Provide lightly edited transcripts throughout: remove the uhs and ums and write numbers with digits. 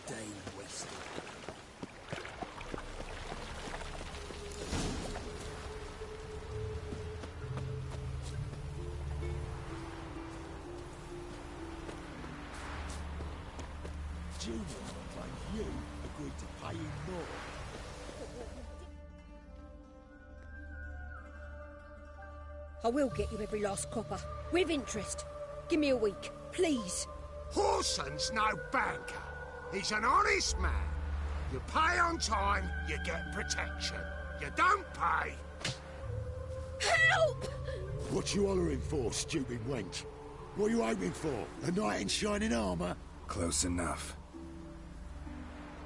day wasted. Junior, like you, agreed to pay him more. I will get you every last copper, with interest. Give me a week, please. Horson's no banker. He's an honest man. You pay on time, you get protection. You don't pay... Help! What you hollering for, stupid wench? What you hoping for? A knight in shining armour? Close enough.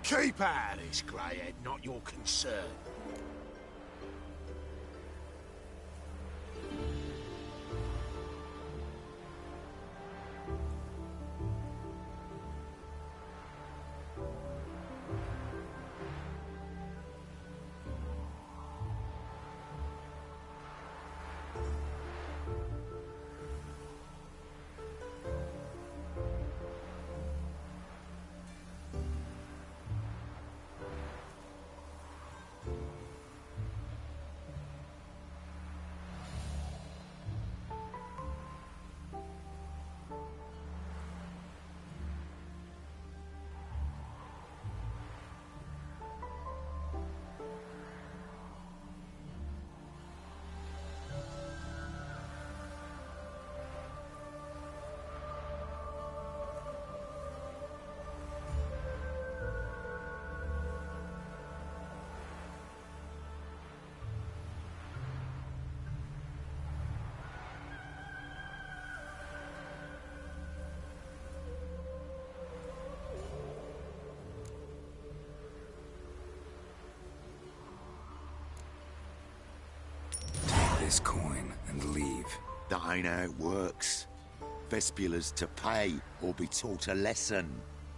Keep out of this, Greyhead, not your concern. This coin and leave. That ain't how it works. Vespula's to pay or be taught a lesson.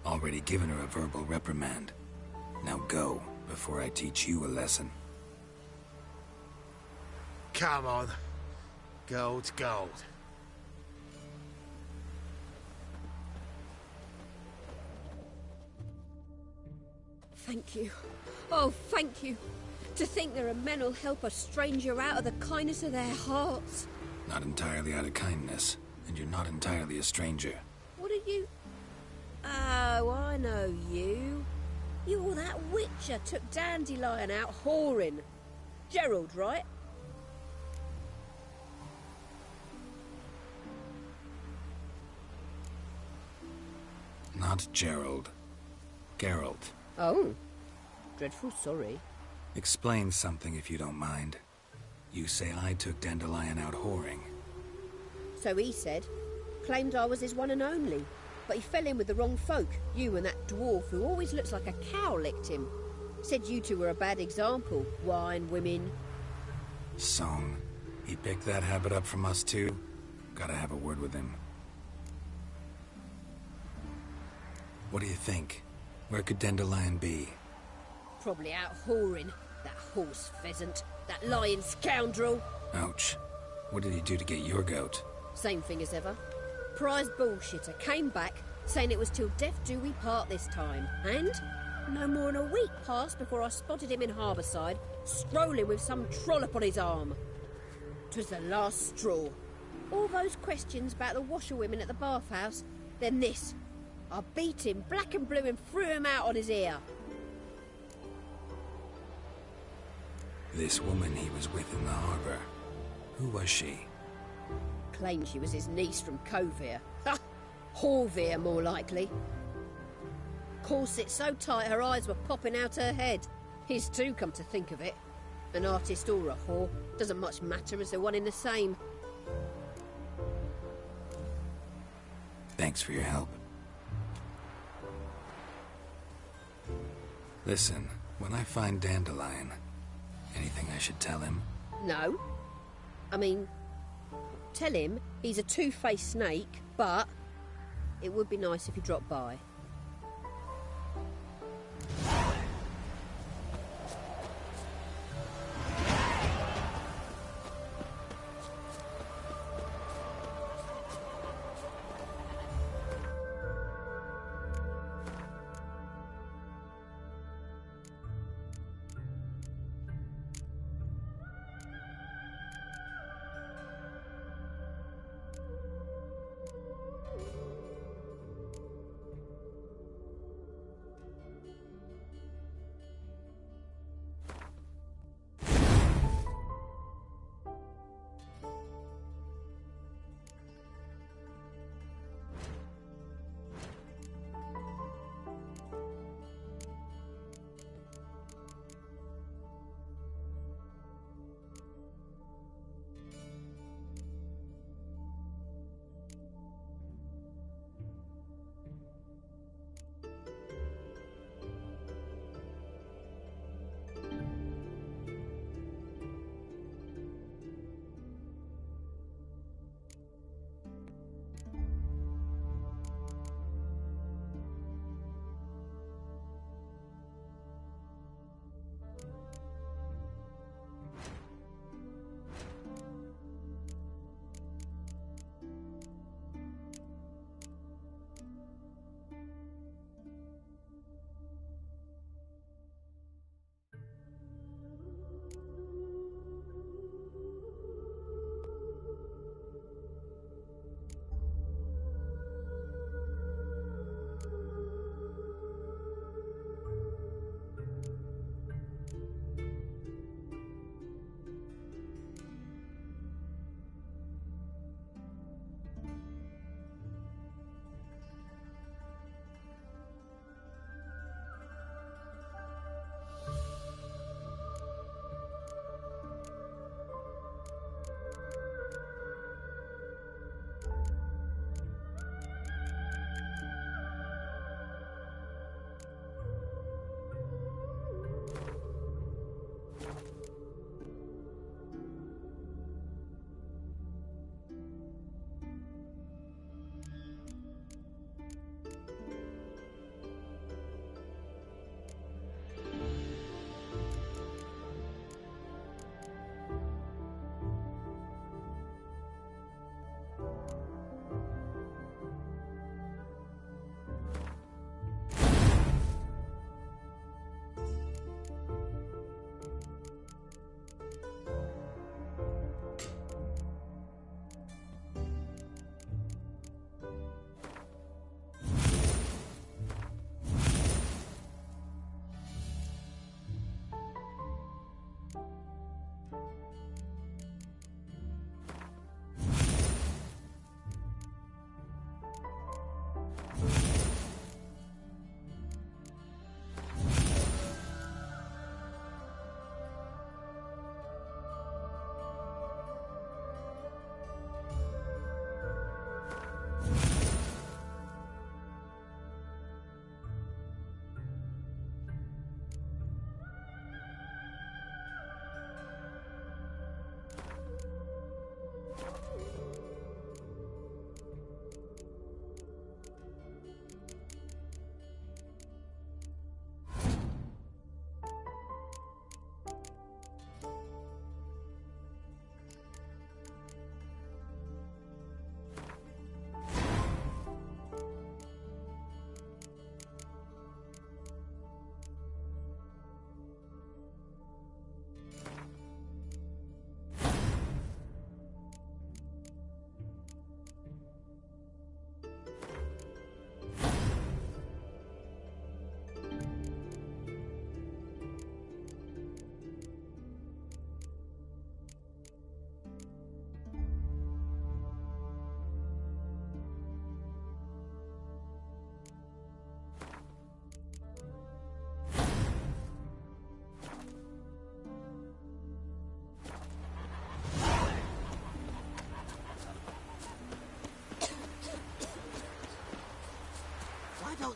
Already given her a verbal reprimand. Now go, before I teach you a lesson. Come on. Gold's gold. Thank you. Oh, thank you. To think there are men who'll help a stranger out of the kindness of their hearts. Not entirely out of kindness, and you're not entirely a stranger. What are you... Oh, I know you. You're that witcher took Dandelion out whoring. Gerald, right? Not Gerald. Geralt. Oh. Dreadful sorry. Explain something if you don't mind. You say I took Dandelion out whoring. So he said. Claimed I was his one and only. But he fell in with the wrong folk. You and that dwarf who always looks like a cow licked him. Said you two were a bad example. Wine, women. Song. He picked that habit up from us too? Gotta have a word with him. What do you think? Where could Dandelion be? Probably out whoring. That horse pheasant. That lying scoundrel. Ouch. What did he do to get your goat? Same thing as ever. Prize bullshitter came back, saying it was till death do we part this time. And no more than a week passed before I spotted him in Harbourside, strolling with some trollop on his arm. 'Twas the last straw. All those questions about the washerwomen at the bathhouse, then this. I beat him black and blue and threw him out on his ear. This woman he was with in the harbour. Who was she? Claimed she was his niece from Kovir. Ha! Horvir, more likely. Corset so tight her eyes were popping out her head. His too, come to think of it. An artist or a whore, doesn't much matter as they're one in the same. Thanks for your help. Listen, when I find Dandelion, anything I should tell him? No. I mean, tell him he's a two-faced snake, but it would be nice if he dropped by.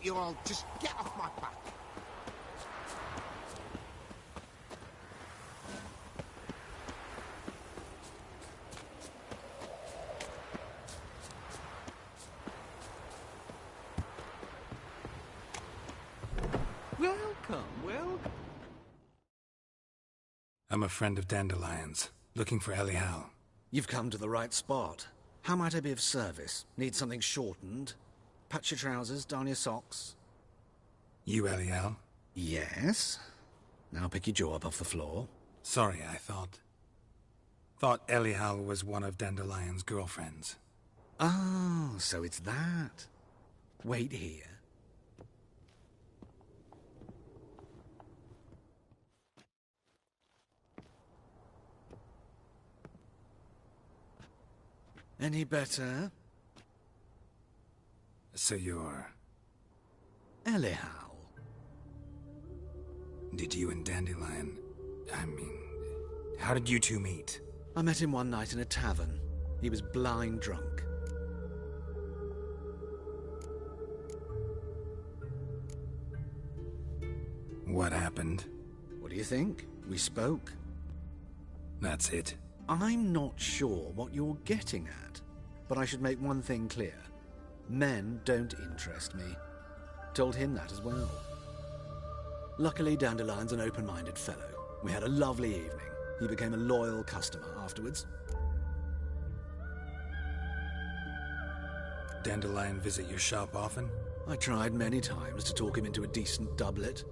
won't you all just get off my back? Welcome, welcome. I'm a friend of Dandelion's, looking for Elial. You've come to the right spot. How might I be of service? Need something shortened? Patch your trousers, darn your socks. You Elial? Yes. Now pick your jaw up off the floor. Sorry, I thought Elial was one of Dandelion's girlfriends. Oh, so it's that. Wait here. Any better? So you're... Elial. Did you and Dandelion... I mean... How did you two meet? I met him one night in a tavern. He was blind drunk. What happened? What do you think? We spoke. That's it. I'm not sure what you're getting at, but I should make one thing clear. Men don't interest me. Told him that as well. Luckily, Dandelion's an open-minded fellow. We had a lovely evening. He became a loyal customer afterwards. Dandelion visit your shop often? I tried many times to talk him into a decent doublet.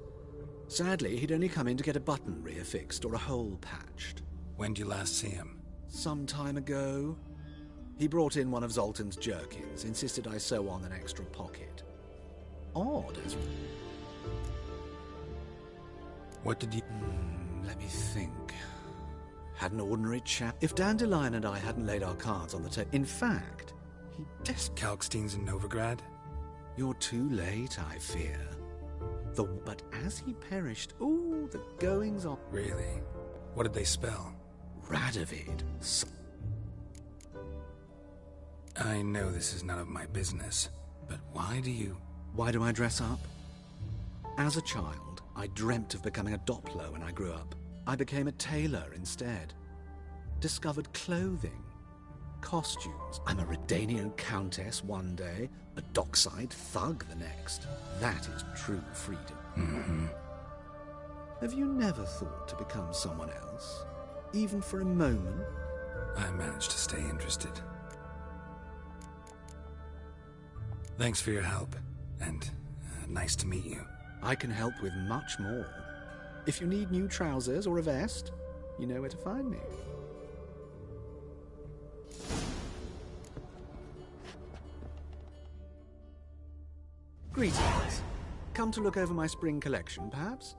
Sadly, he'd only come in to get a button reaffixed or a hole patched. When'd you last see him? Some time ago. He brought in one of Zoltan's jerkins, insisted I sew on an extra pocket. Odd as... What did you... Let me think. Had an ordinary chat. If Dandelion and I hadn't laid our cards on the table... In fact, he Kalkstein's in Novigrad? You're too late, I fear. But as he perished, ooh, the goings-on... Really? What did they spell? Radovid. I know this is none of my business, but why do you... Why do I dress up? As a child, I dreamt of becoming a Doppler when I grew up. I became a tailor instead. Discovered clothing, costumes. I'm a Redanian countess one day, a dockside thug the next. That is true freedom. Mm-hmm. Have you never thought to become someone else? Even for a moment? I managed to stay interested. Thanks for your help, and nice to meet you. I can help with much more. If you need new trousers or a vest, you know where to find me. Greetings. Come to look over my spring collection, perhaps?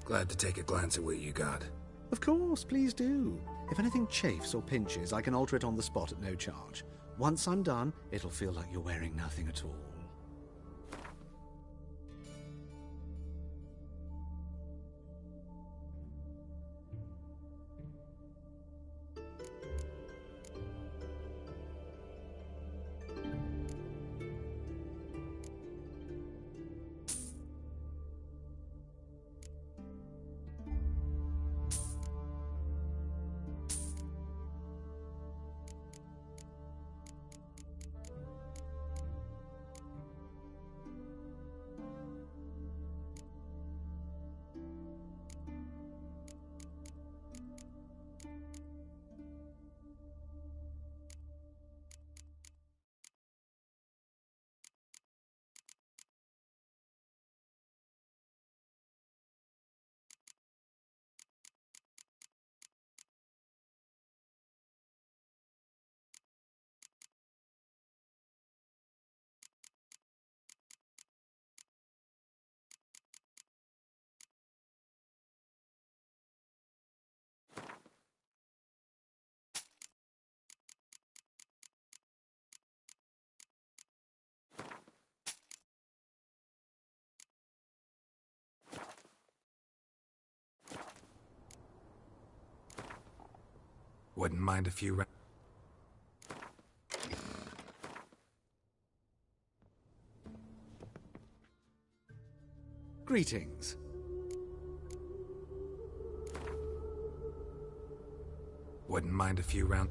Glad to take a glance at what you got. Of course, please do. If anything chafes or pinches, I can alter it on the spot at no charge. Once I'm done, it'll feel like you're wearing nothing at all. Wouldn't mind a few... Greetings. Wouldn't mind a few rounds.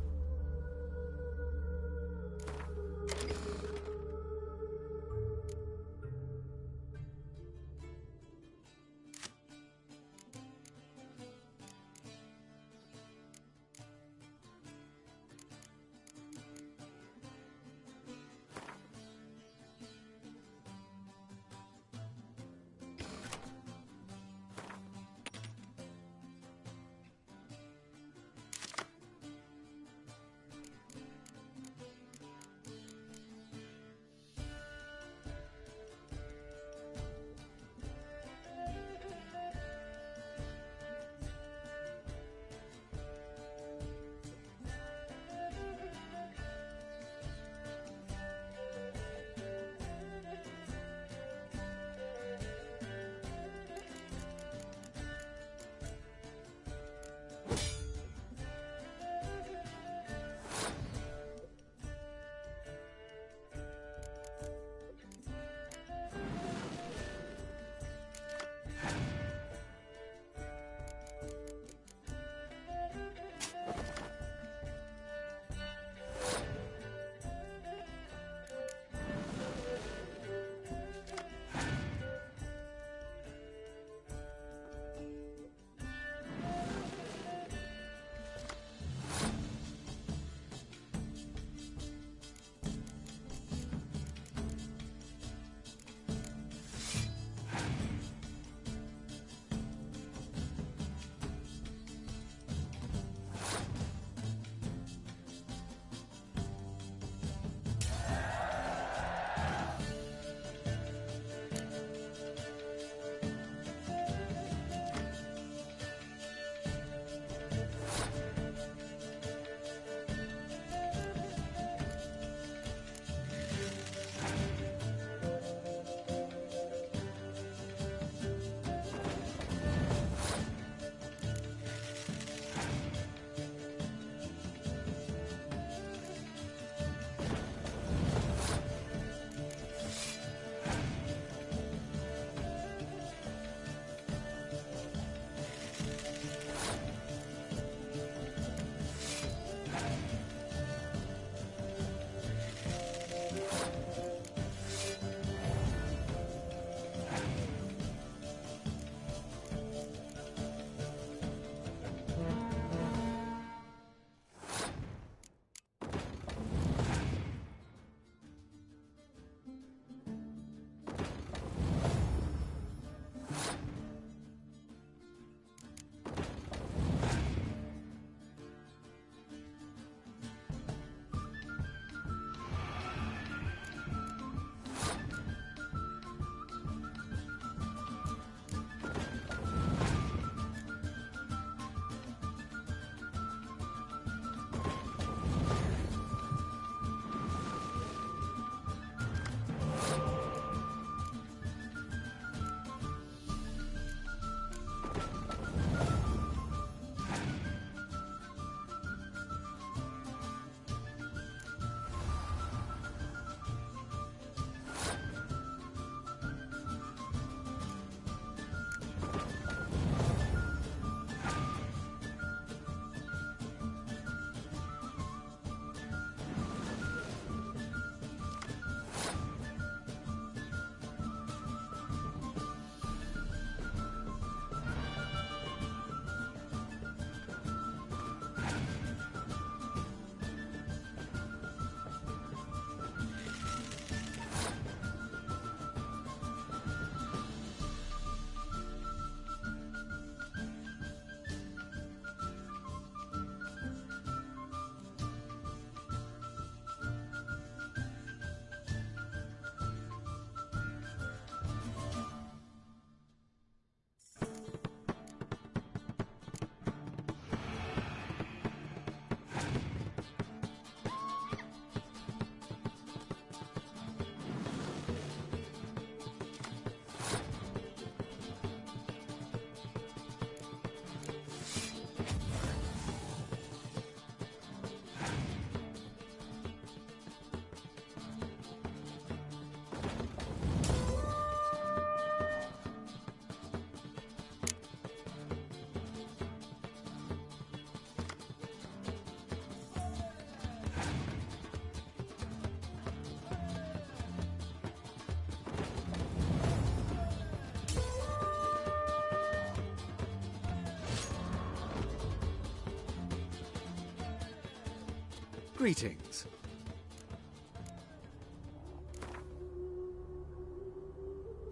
Greetings.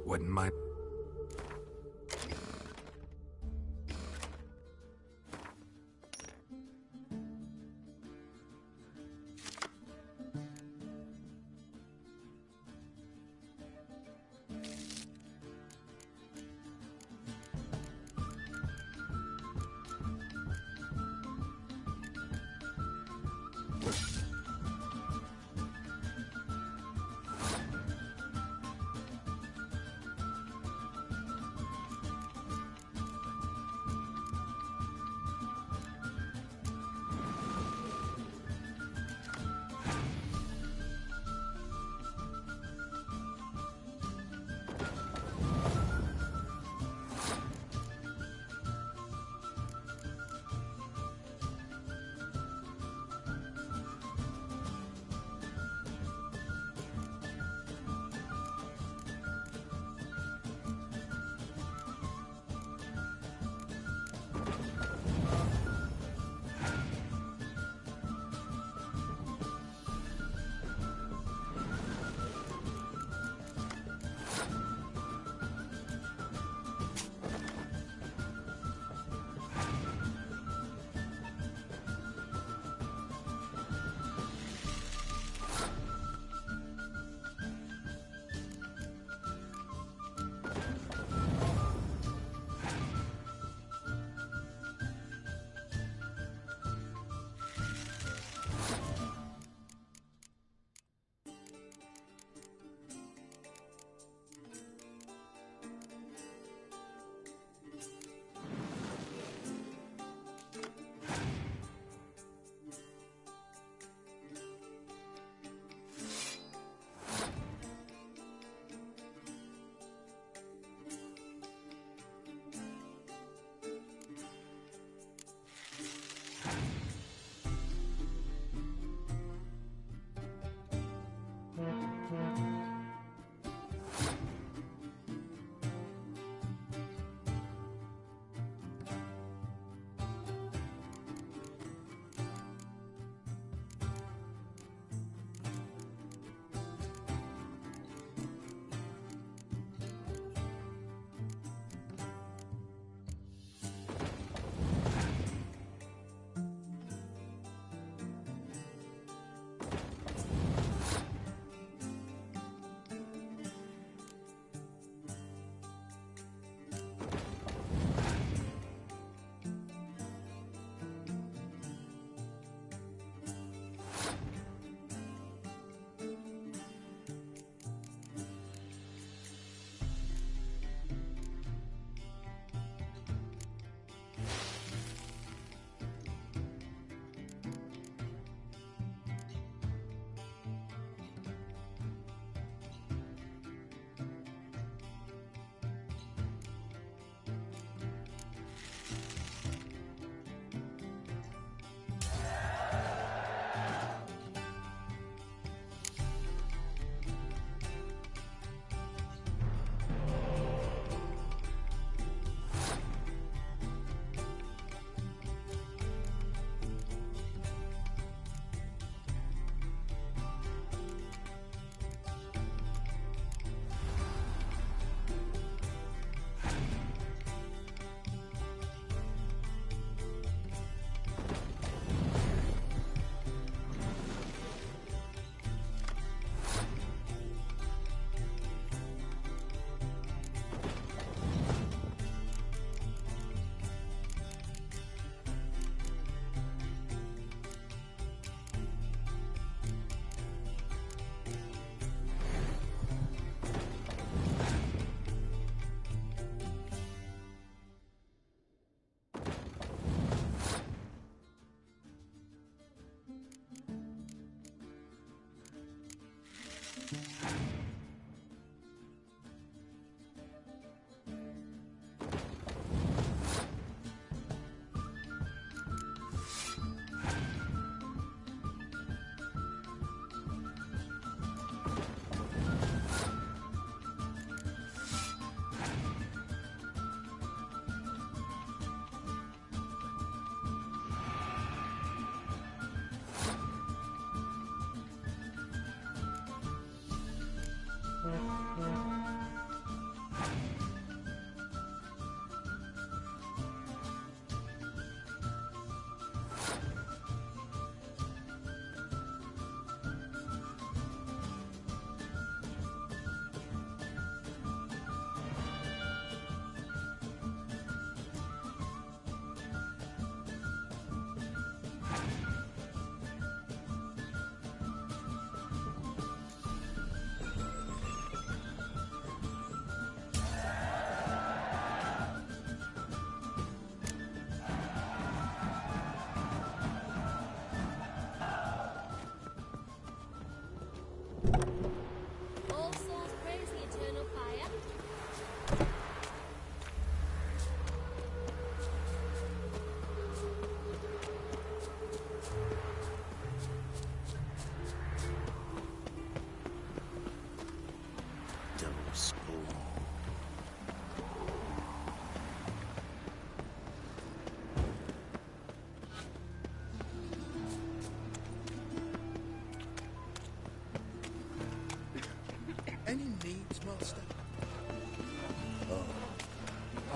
Wouldn't mind.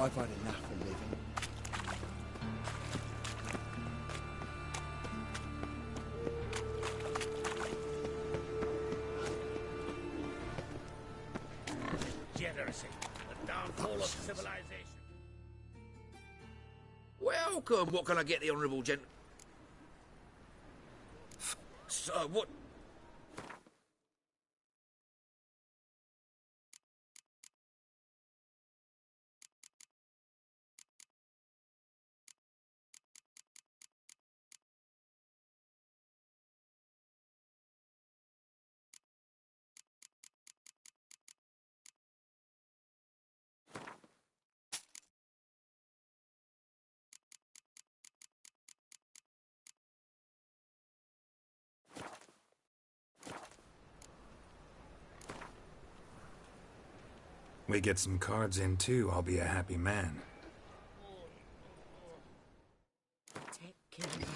I've had enough of living. Degeneracy, the downfall of civilization. Welcome. What can I get the honourable gent? So, what? We get some cards in too, I'll be a happy man. Take care of it.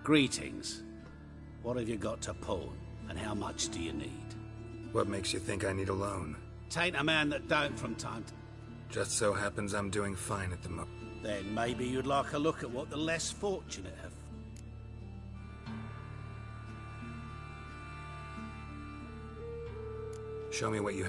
Greetings. What have you got to pawn, and how much do you need? What makes you think I need a loan? Tain't a man that don't from time to... Just so happens I'm doing fine at the moment. Then maybe you'd like a look at what the less fortunate have. Show me what you...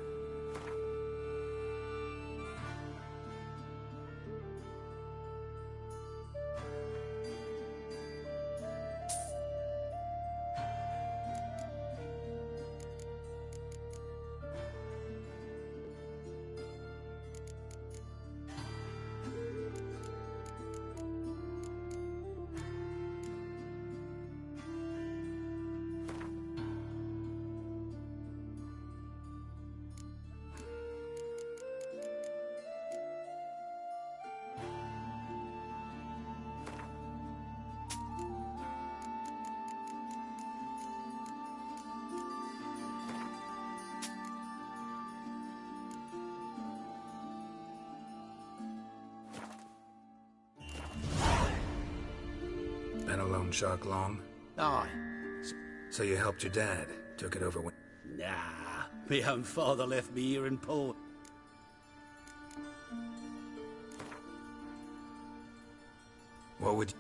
Been a loan shark long? Aye. So you helped your dad, took it over when... Nah, my own father left me here in port. What would...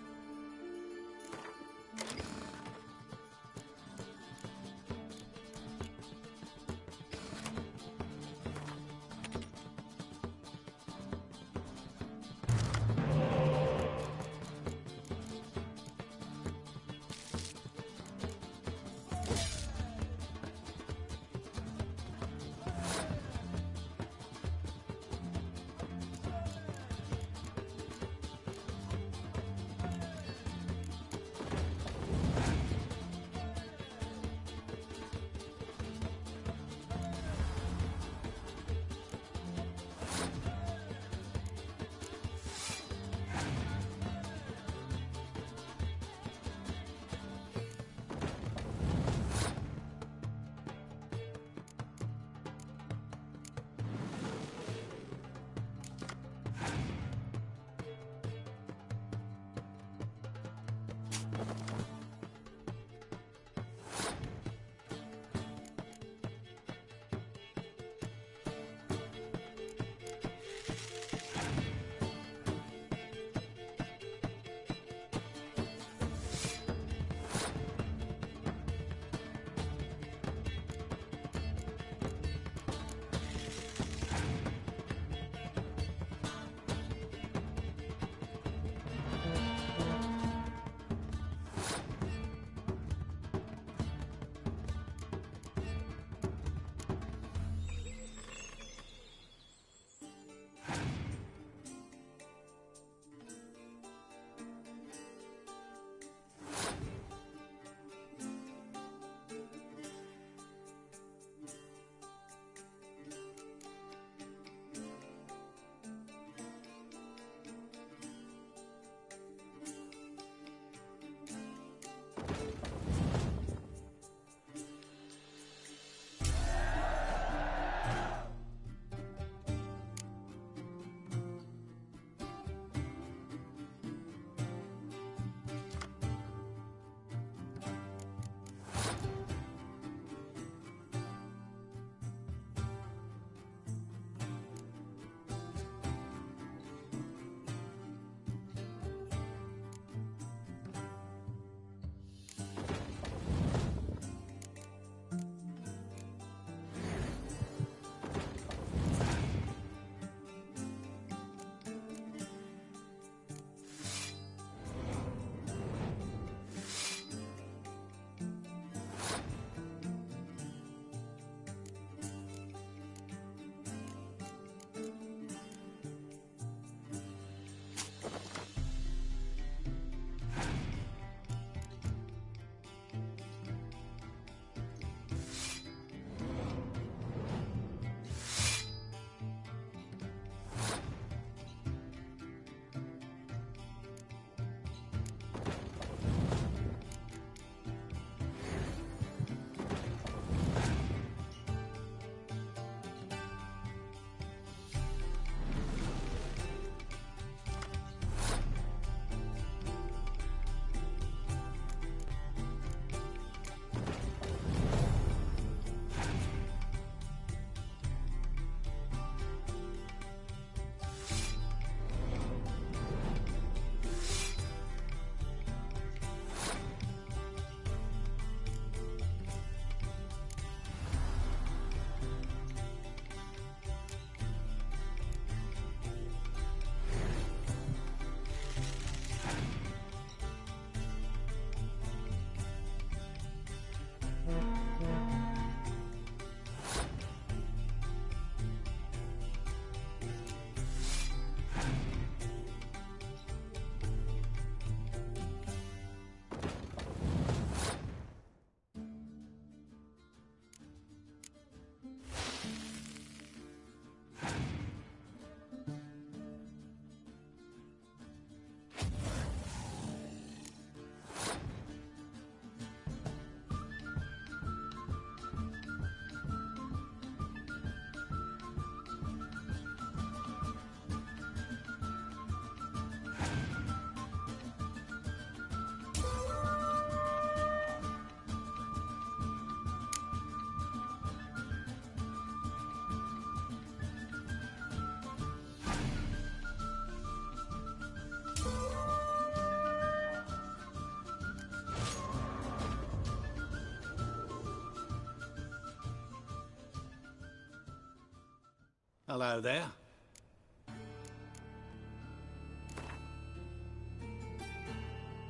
Hello there.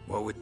What would...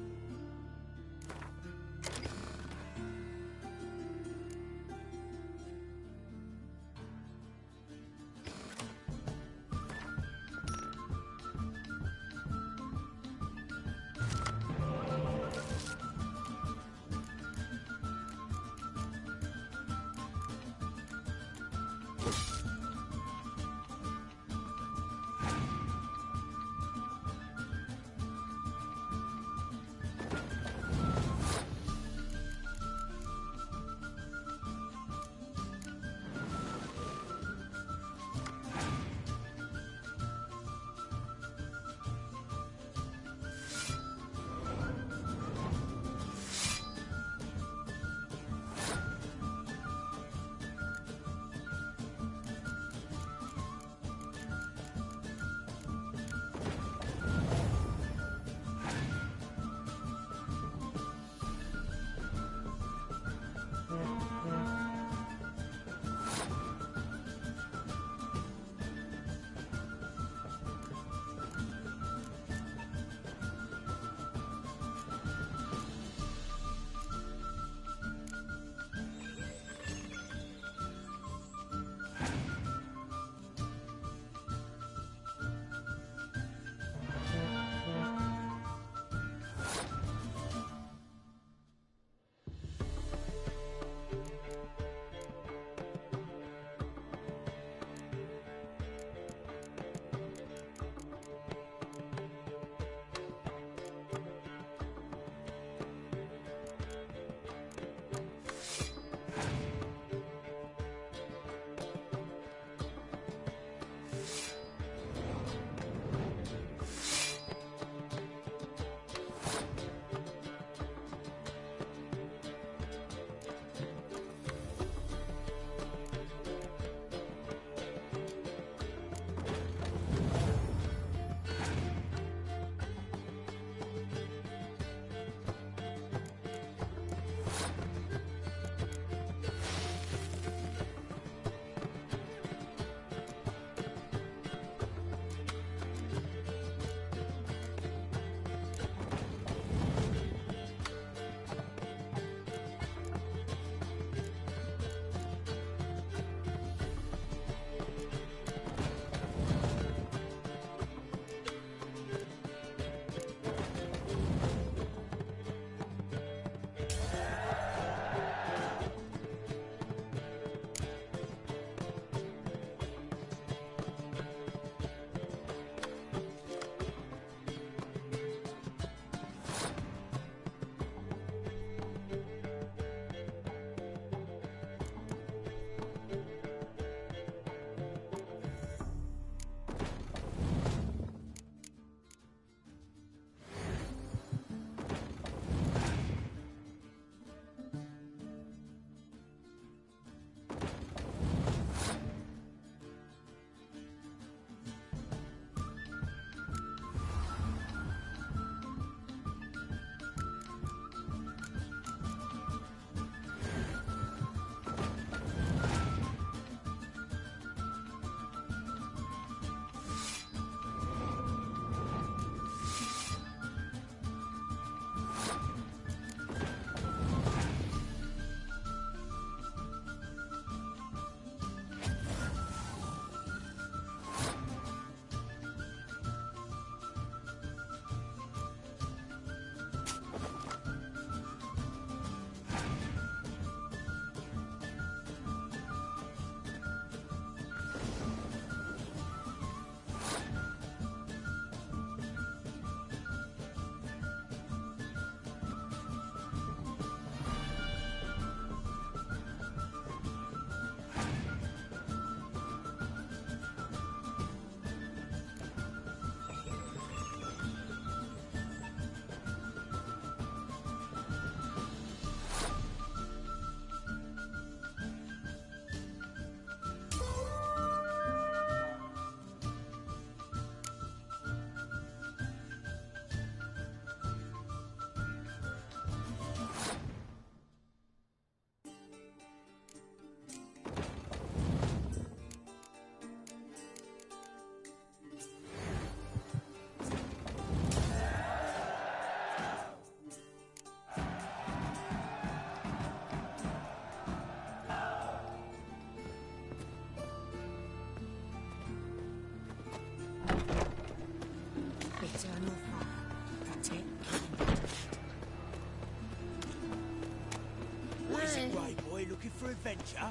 for adventure?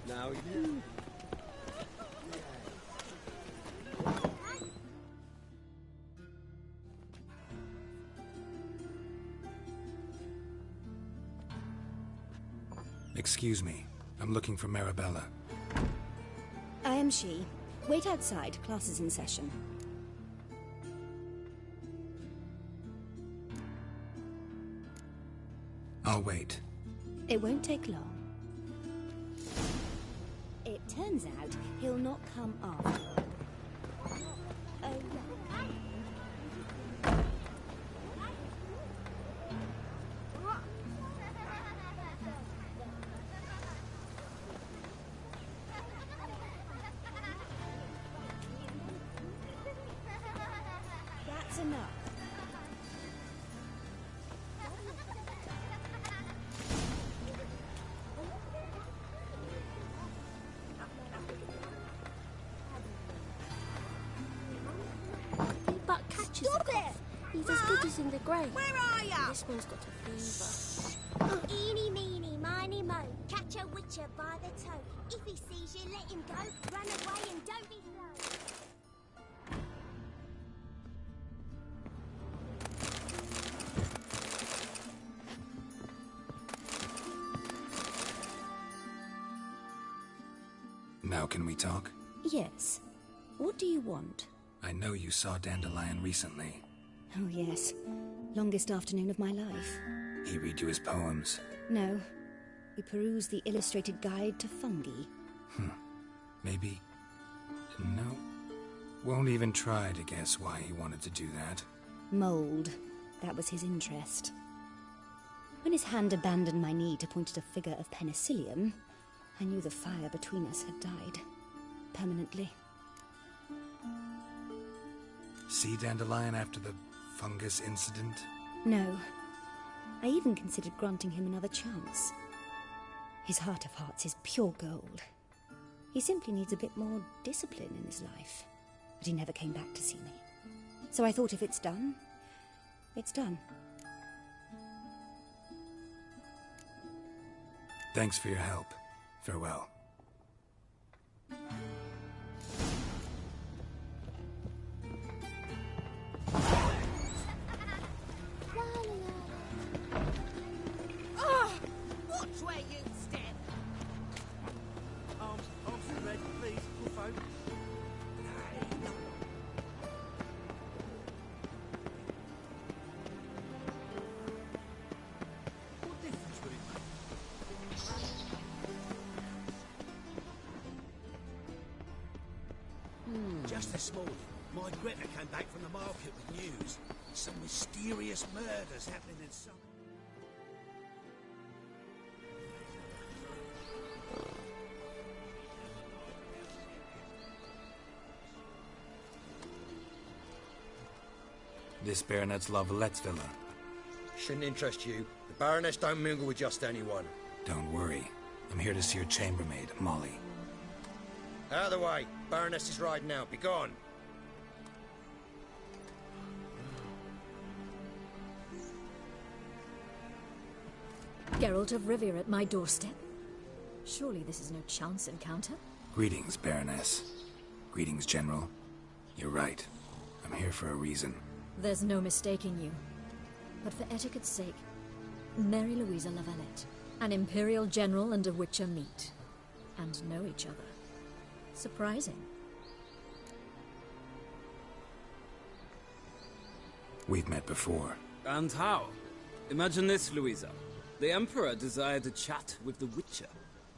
Now you. Excuse me. I'm looking for Marabella. I am she. Wait outside. Class is in session. I'll wait. It won't take long. It turns out he'll not come after. Oh, that's enough. But catches Stop the cough. it! He's as good as in the grave. Where are ya? This one's got a fever. Eeny, meeny, miny, mo. Catch a witcher by the toe. If he sees you, let him go. Run away and don't be slow. Now can we talk? Yes. What do you want? I know you saw Dandelion recently. Oh, yes. Longest afternoon of my life. He read you his poems. No. We perused the illustrated guide to fungi. Maybe... No. Won't even try to guess why he wanted to do that. Mold. That was his interest. When his hand abandoned my knee to point at a figure of penicillium, I knew the fire between us had died. Permanently. See Dandelion after the fungus incident? No. I even considered granting him another chance. His heart of hearts is pure gold. He simply needs a bit more discipline in his life. But he never came back to see me. So I thought if it's done, it's done. Thanks for your help. Farewell. Watch where you step! Arms and red, please, good folk. What difference would it make? Just this morning, my Greta came back from the market with news. Some mysterious murders happening in some... This Baronet's Lavalettes villa. Shouldn't interest you. The Baroness don't mingle with just anyone. Don't worry. I'm here to see your chambermaid, Molly. Out of the way. Baroness is riding out. Be gone. Geralt of Rivia at my doorstep. Surely this is no chance encounter. Greetings, Baroness. Greetings, General. You're right. I'm here for a reason. There's no mistaking you. But for etiquette's sake, Mary Louisa Lavalette, an Imperial General and a Witcher meet. And know each other. Surprising. We've met before. And how? Imagine this, Louisa. The Emperor desired a chat with the Witcher.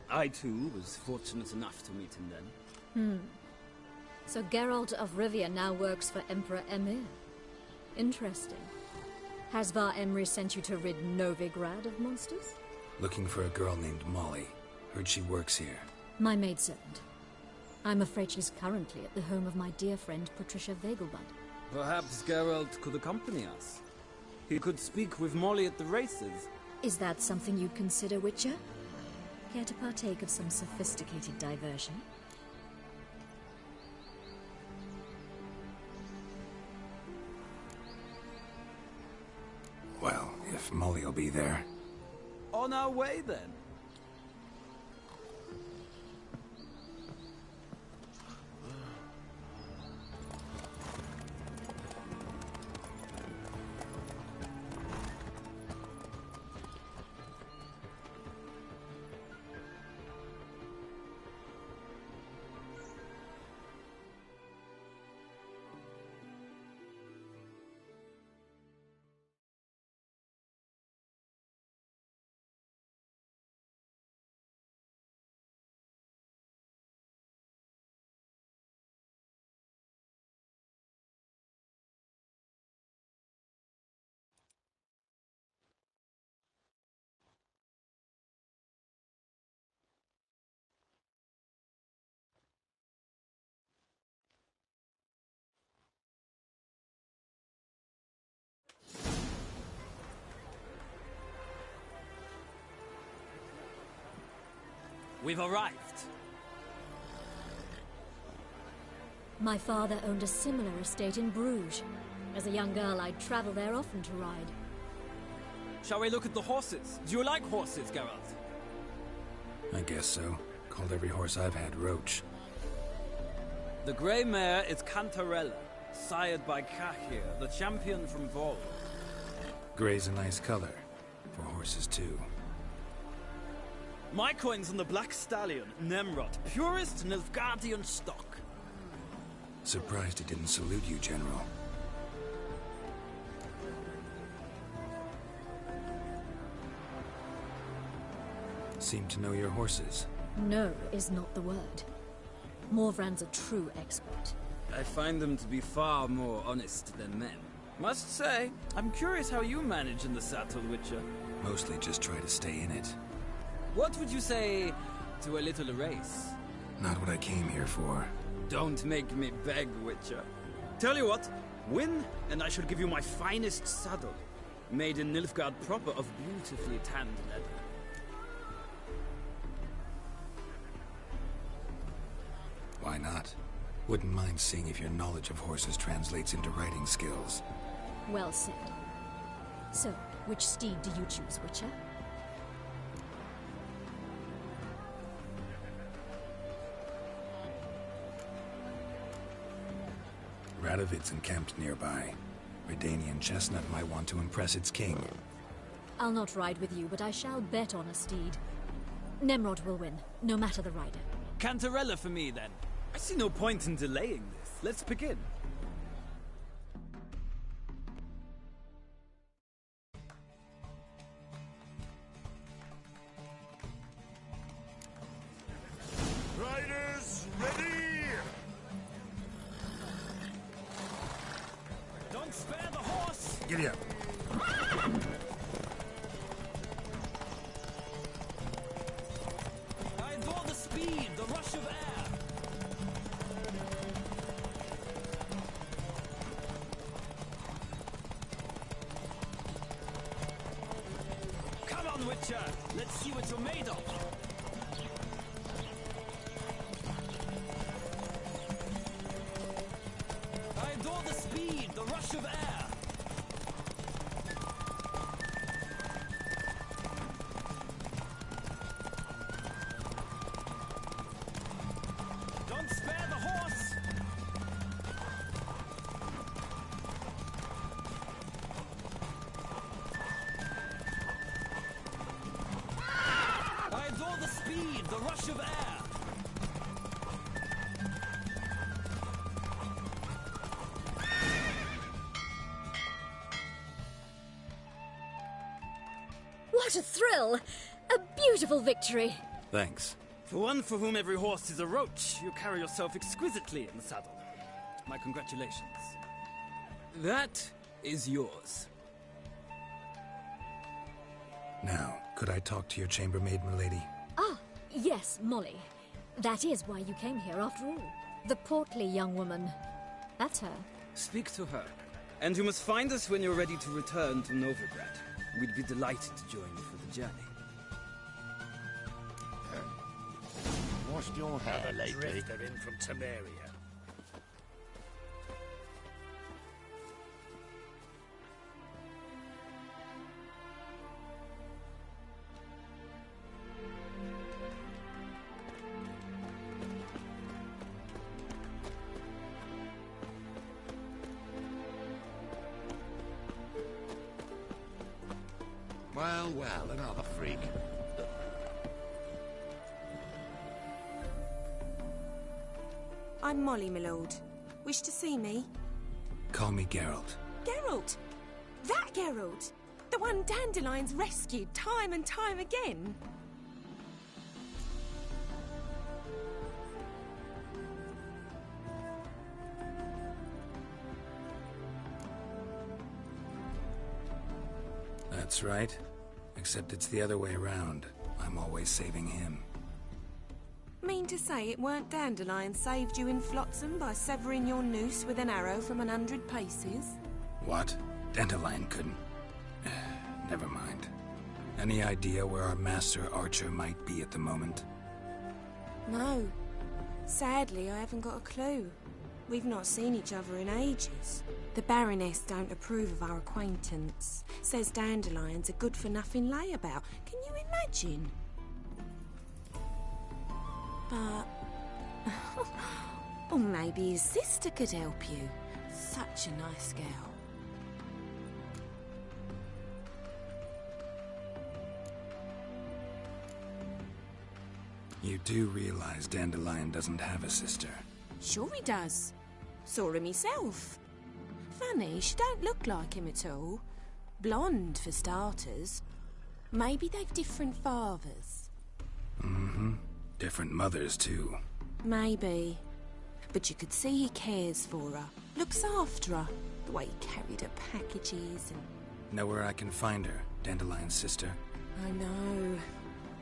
I, too, was fortunate enough to meet him then. So Geralt of Rivia now works for Emperor Emhyr. Interesting. Has Var Emry sent you to rid Novigrad of monsters? Looking for a girl named Molly. Heard she works here. My maidservant. I'm afraid she's currently at the home of my dear friend Patricia Vegelbud. Perhaps Geralt could accompany us. He could speak with Molly at the races. Is that something you'd consider, Witcher? Care to partake of some sophisticated diversion? if Molly'll be there. On our way, then. We've arrived. My father owned a similar estate in Bruges. As a young girl, I'd travel there often to ride. Shall we look at the horses? Do you like horses, Geralt? I guess so. Called every horse I've had Roach. The grey mare is Cantarella, sired by Cahir, the champion from Vol. Grey's a nice color. For horses, too. My coin's on the Black Stallion, Nemrod, purest Nilfgaardian stock. Surprised he didn't salute you, General. Seem to know your horses. No is not the word. Morvran's a true expert. I find them to be far more honest than men. Must say, I'm curious how you manage in the saddle, Witcher. Mostly just try to stay in it. What would you say to a little race? Not what I came here for. Don't make me beg, Witcher. Tell you what, win, and I shall give you my finest saddle. Made in Nilfgaard proper of beautifully tanned leather. Why not? Wouldn't mind seeing if your knowledge of horses translates into riding skills. Well said. So, which steed do you choose, Witcher? Radovid's encamped nearby. Redanian chestnut might want to impress its king. I'll not ride with you, but I shall bet on a steed. Nemrod will win, no matter the rider. Cantarella for me, then. I see no point in delaying this. Let's begin. Riders, ready! Don't spare the horse! Giddy up. I adore the speed, the rush of air. Come on, Witcher! Let's see what you're made of! I adore the speed, the rush of air! Don't spare the horse! I adore the speed, the rush of air! What a thrill! A beautiful victory! Thanks. For one for whom every horse is a roach, you carry yourself exquisitely in the saddle. My congratulations. That is yours. Now, could I talk to your chambermaid, milady? Ah, yes, Molly. That is why you came here after all. The portly young woman. That's her. Speak to her. And you must find us when you're ready to return to Novigrad. We'd be delighted to join you for the journey. Washed your hair lately? Drifter in from Temeria. Well, well, another freak. I'm Molly, my lord. Wish to see me? Call me Geralt. Geralt! That Geralt! The one Dandelion's rescued time and time again! That's right. Except it's the other way around. I'm always saving him. Mean to say it weren't Dandelion saved you in Flotsam by severing your noose with an arrow from 100 paces? What? Dandelion couldn't. Never mind. Any idea where our master archer might be at the moment? No. Sadly, I haven't got a clue. We've not seen each other in ages. The Baroness don't approve of our acquaintance. Says Dandelion's a good-for-nothing layabout. Can you imagine? But... or maybe his sister could help you. Such a nice girl. You do realize Dandelion doesn't have a sister? Sure he does. Saw him myself. Funny, she don't look like him at all. Blonde, for starters. Maybe they've different fathers. Mm-hmm. Different mothers, too. Maybe. But you could see he cares for her. Looks after her. The way he carried her packages and... Know where I can find her, Dandelion's sister? I know.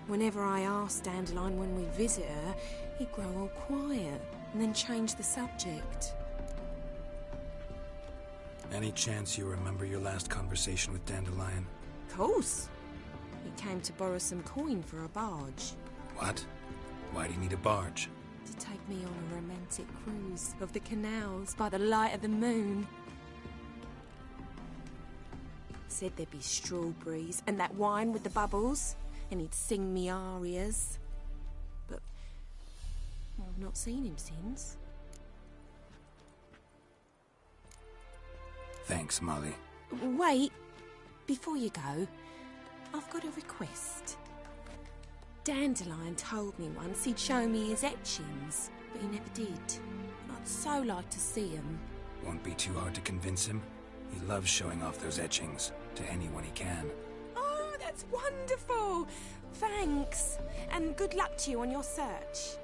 Whenever I ask Dandelion when we visit her, he'd grow all quiet and then change the subject. Any chance you remember your last conversation with Dandelion? Course. He came to borrow some coin for a barge. What? Why do you need a barge? To take me on a romantic cruise of the canals by the light of the moon. Said there'd be strawberries and that wine with the bubbles, and he'd sing me arias. But I've not seen him since. Thanks, Molly. Wait, before you go, I've got a request. Dandelion told me once he'd show me his etchings, but he never did. And I'd so like to see them. Won't be too hard to convince him. He loves showing off those etchings to anyone he can. Oh, that's wonderful! Thanks, and good luck to you on your search.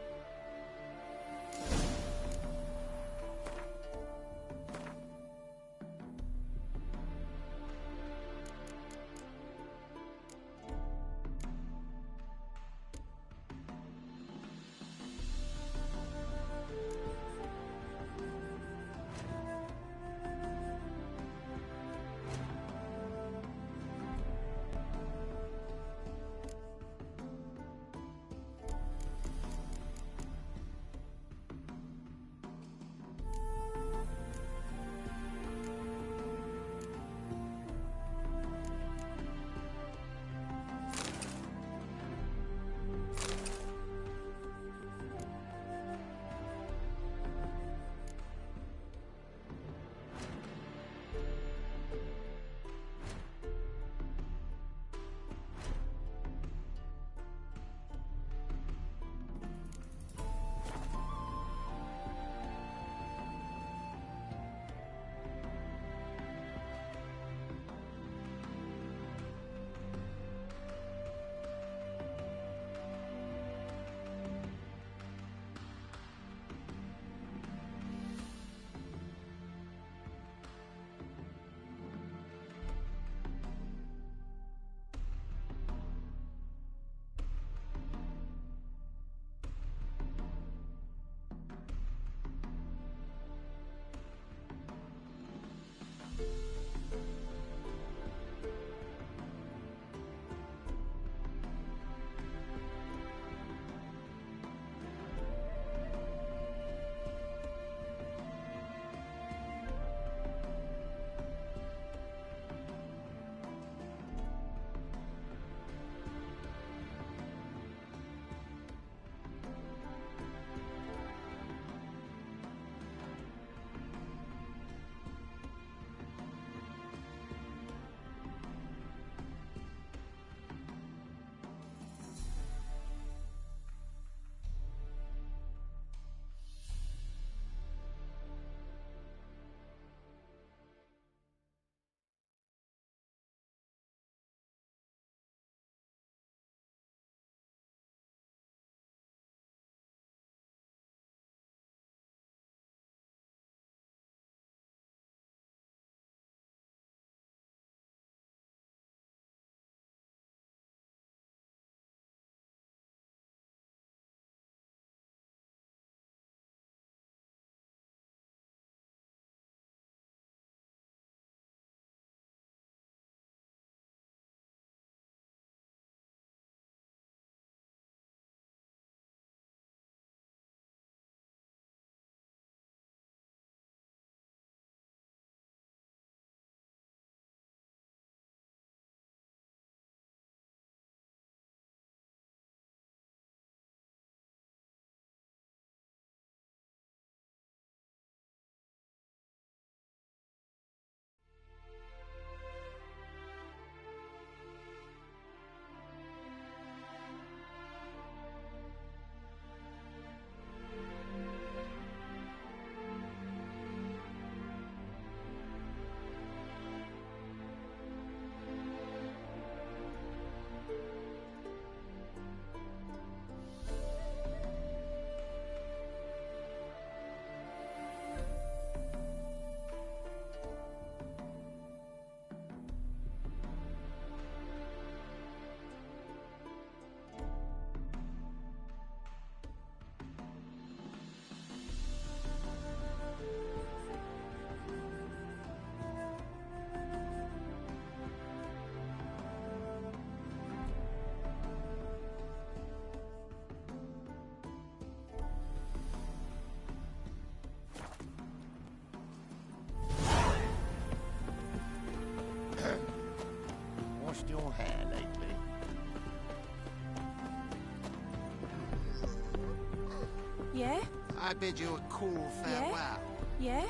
Yeah? I bid you a cool farewell. Yeah?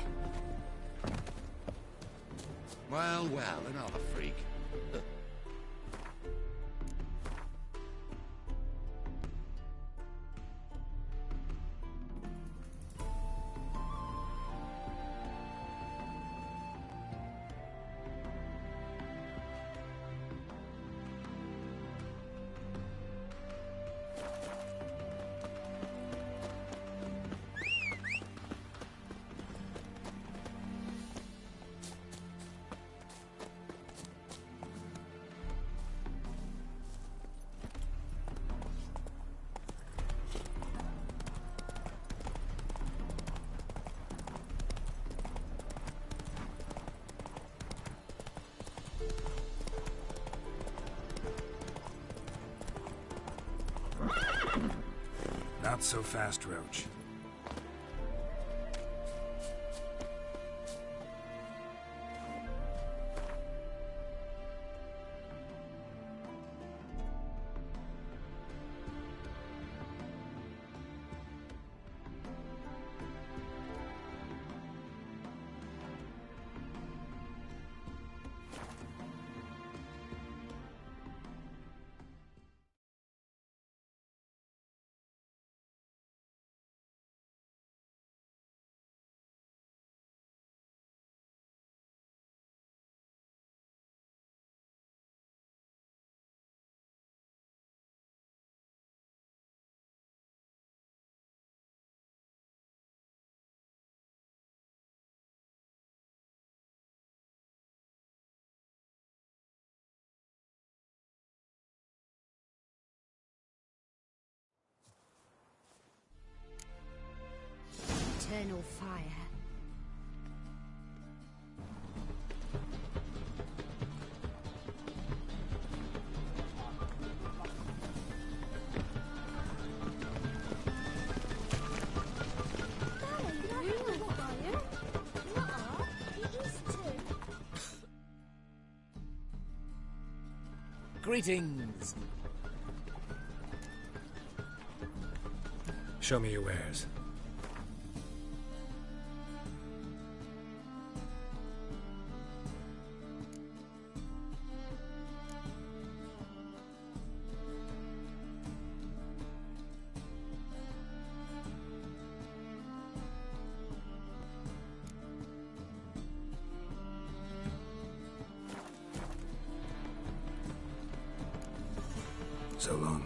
Well, well, another freak. Not so fast, Roach. Eternal fire. Greetings. Show me your wares. So long.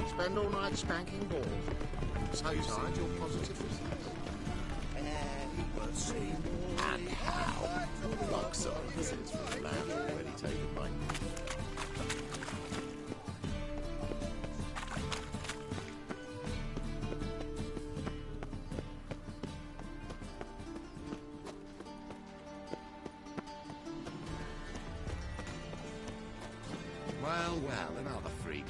Spend all night spanking balls. So tired you're positive. Worth seeing. And how? Luxor sits from the land already taken by. Well, well, another freak.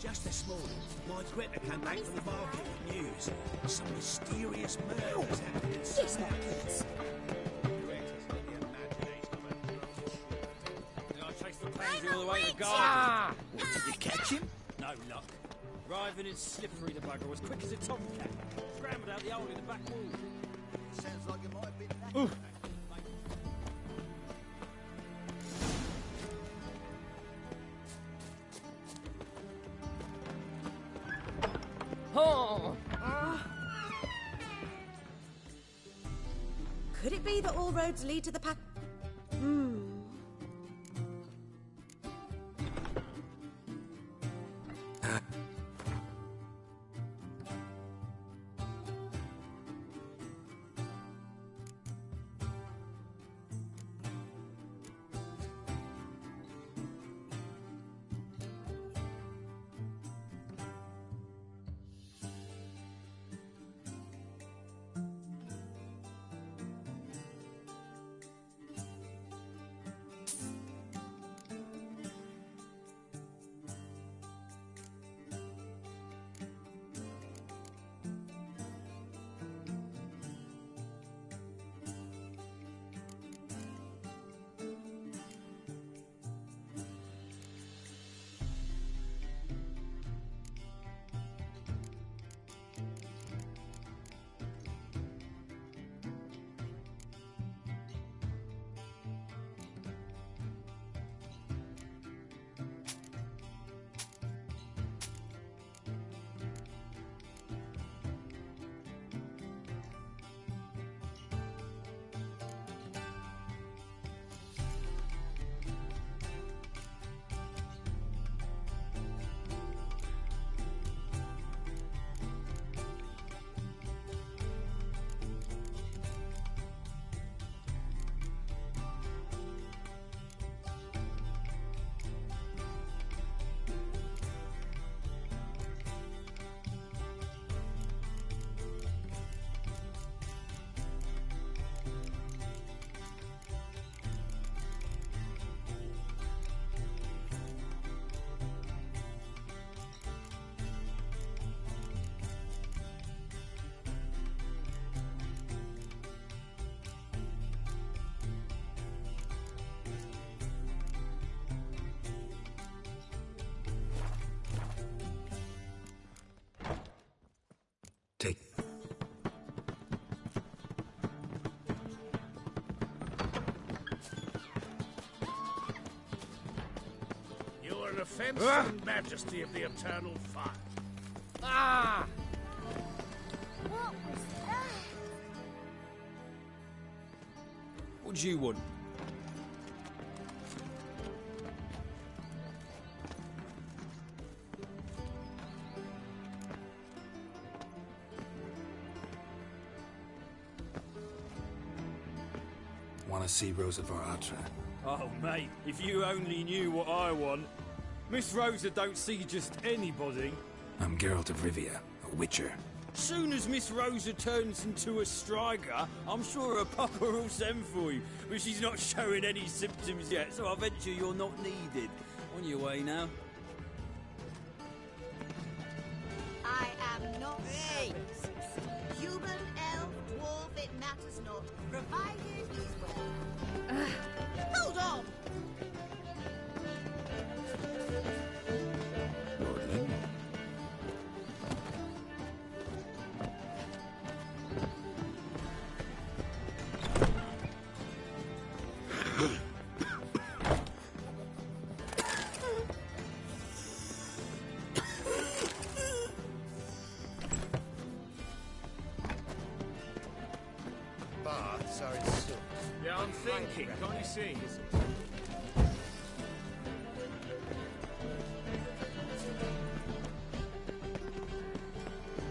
Just this morning, my Greta came back from the market with news. Some mysterious murders happening in Yes, my prince. I chased the pansy all the way to the garden. Did you catch him? No luck. Writhing and slippery, the bugger was quick as a tomcat. Scrambled out the hole in the back wall. Sounds like it might have been that. Oh. Could it be that all roads lead to the pack? defense and majesty of the eternal fire. Ah! What was that? What do you want? Want to see Rosa var Atra? Oh, mate, if you only knew what I want. Miss Rosa don't see just anybody. I'm Geralt of Rivia, a witcher. Soon as Miss Rosa turns into a striker, I'm sure her papa will send for you. But she's not showing any symptoms yet, so I venture you're not needed. On your way now. I am not racist. Human, elf, dwarf, it matters not, provided he's well. Hold on! Lordling? Baths are in soup. Yeah, I'm thinking. Can't you see?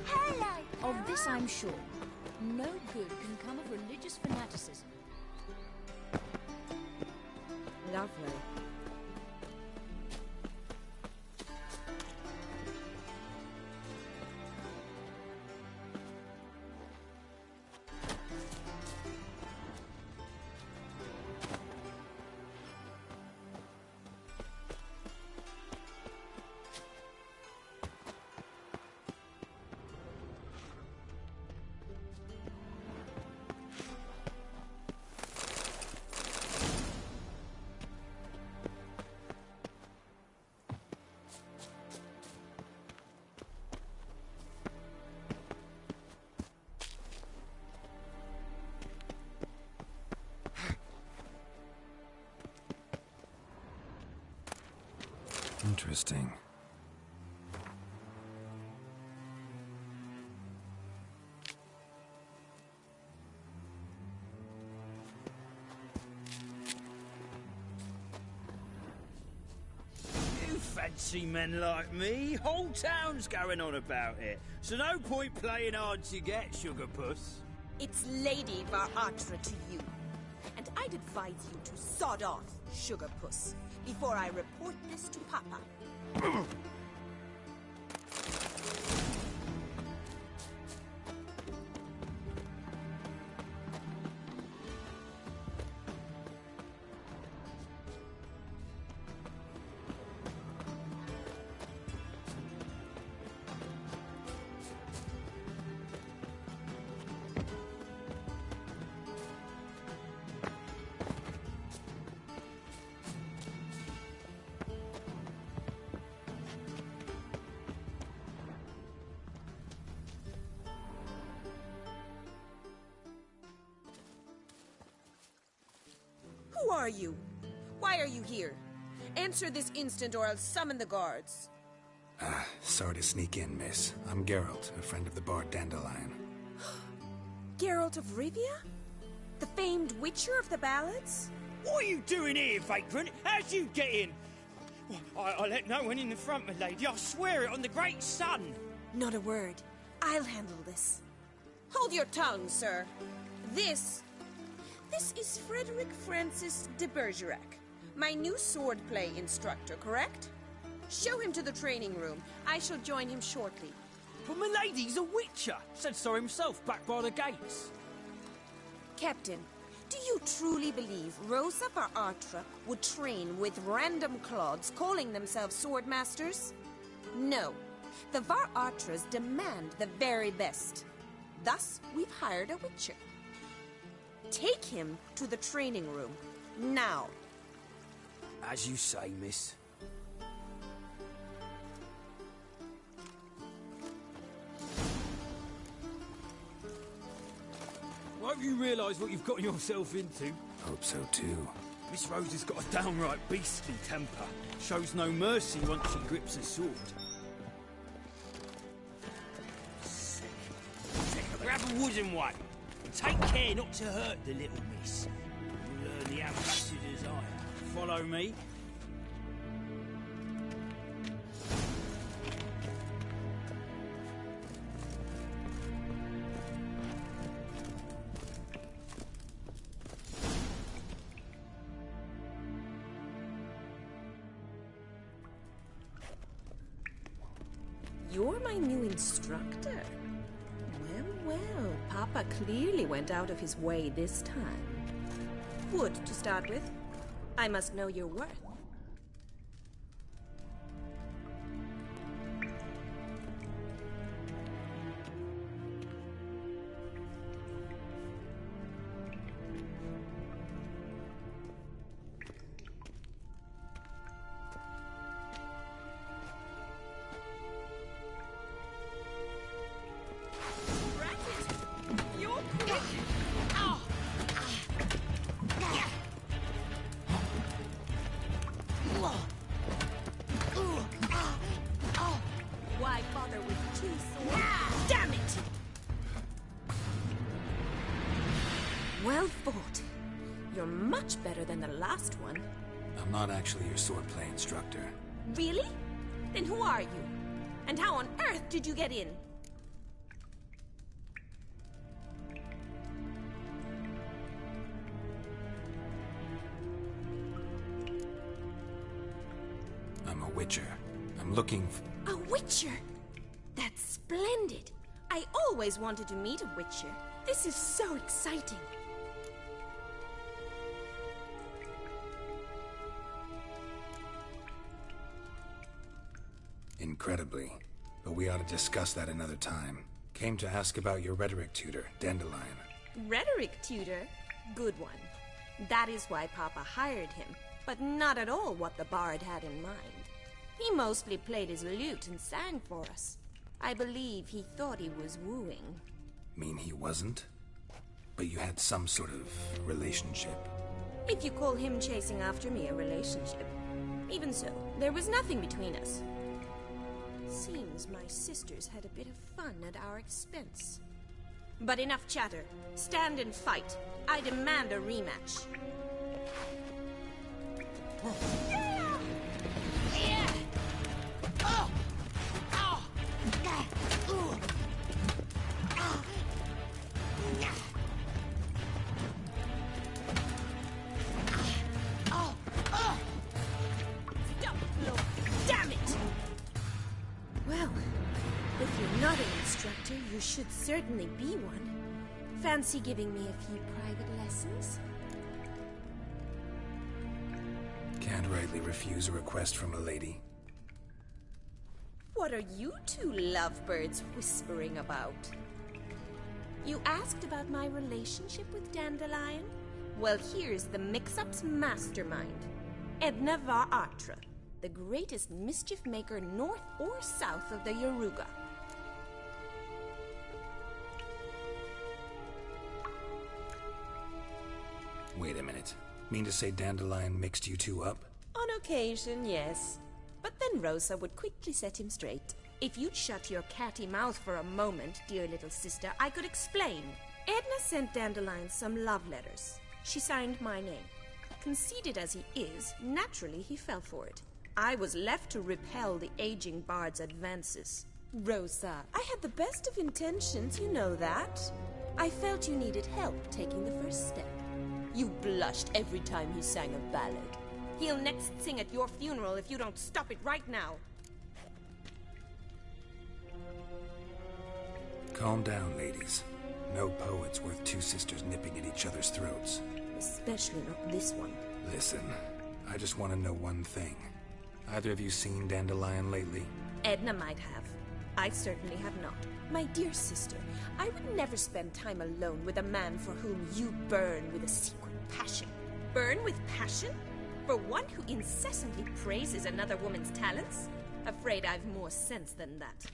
Hello. Of this I'm sure. No good can come of religious fanaticism. Lovely. Interesting. You fancy men like me? Whole town's going on about it. So no point playing hard to get, sugar puss. It's Lady var Atra to you. And I'd advise you to sod off, sugar puss, before I report this to Papa. Who are you? Why are you here? Answer this instant or I'll summon the guards. Sorry to sneak in, miss. I'm Geralt, a friend of the bard Dandelion. Geralt of Rivia? The famed witcher of the ballads? What are you doing here, vagrant? How'd you get in? Well, I let no one in the front, my lady. I swear it on the great sun. Not a word. I'll handle this. Hold your tongue, sir. This is Frederick Francis de Bergerac, my new swordplay instructor, correct? Show him to the training room. I shall join him shortly. But my lady's a witcher. Said so himself back by the gates. Captain, do you truly believe Rosa var Atra would train with random clods calling themselves swordmasters? No. The var Atras demand the very best. Thus, we've hired a witcher. Take him to the training room, now. As you say, miss. Won't you realise what you've got yourself into? Hope so, too. Miss Rose has got a downright beastly temper. Shows no mercy once she grips a sword. Grab a wooden one. And take care not to hurt the little miss. You'll learn the ambassador's ire. Follow me. You're my new instructor? Well, Papa clearly went out of his way this time. Wood, to start with. I must know your worth. Why bother with two swords? Damn it! Well fought. You're much better than the last one. I'm not actually your swordplay instructor. Really? Then who are you? And how on earth did you get in? I'm a witcher. I'm looking for... A witcher? That's splendid. I always wanted to meet a witcher. This is so exciting. Incredibly. But we ought to discuss that another time. Came to ask about your rhetoric tutor, Dandelion. Rhetoric tutor? Good one. That is why Papa hired him, but not at all what the bard had in mind. He mostly played his lute and sang for us. I believe he thought he was wooing. Mean he wasn't? But you had some sort of relationship. If you call him chasing after me a relationship. Even so, there was nothing between us. Seems my sisters had a bit of fun at our expense. But enough chatter. Stand and fight. I demand a rematch. Damn it! Well, if you're not an instructor, you should certainly be one. Fancy giving me a few private lessons? Can't rightly refuse a request from a lady. What are you two lovebirds whispering about? You asked about my relationship with Dandelion? Well, here's the mix-up's mastermind. Edna var Atra, the greatest mischief maker north or south of the Yaruga. Wait a minute. Mean to say Dandelion mixed you two up? On occasion, yes. But then Rosa would quickly set him straight. If you'd shut your catty mouth for a moment, dear little sister, I could explain. Edna sent Dandelion some love letters. She signed my name. Conceited as he is, naturally he fell for it. I was left to repel the aging bard's advances. Rosa, I had the best of intentions, you know that. I felt you needed help taking the first step. You blushed every time he sang a ballad. He'll next sing at your funeral if you don't stop it right now. Calm down, ladies. No poet's worth two sisters nipping at each other's throats. Especially not this one. Listen, I just want to know one thing. Either of you seen Dandelion lately? Edna might have. I certainly have not. My dear sister, I would never spend time alone with a man for whom you burn with a secret passion. Burn with passion? For one who incessantly praises another woman's talents? Afraid I've more sense than that.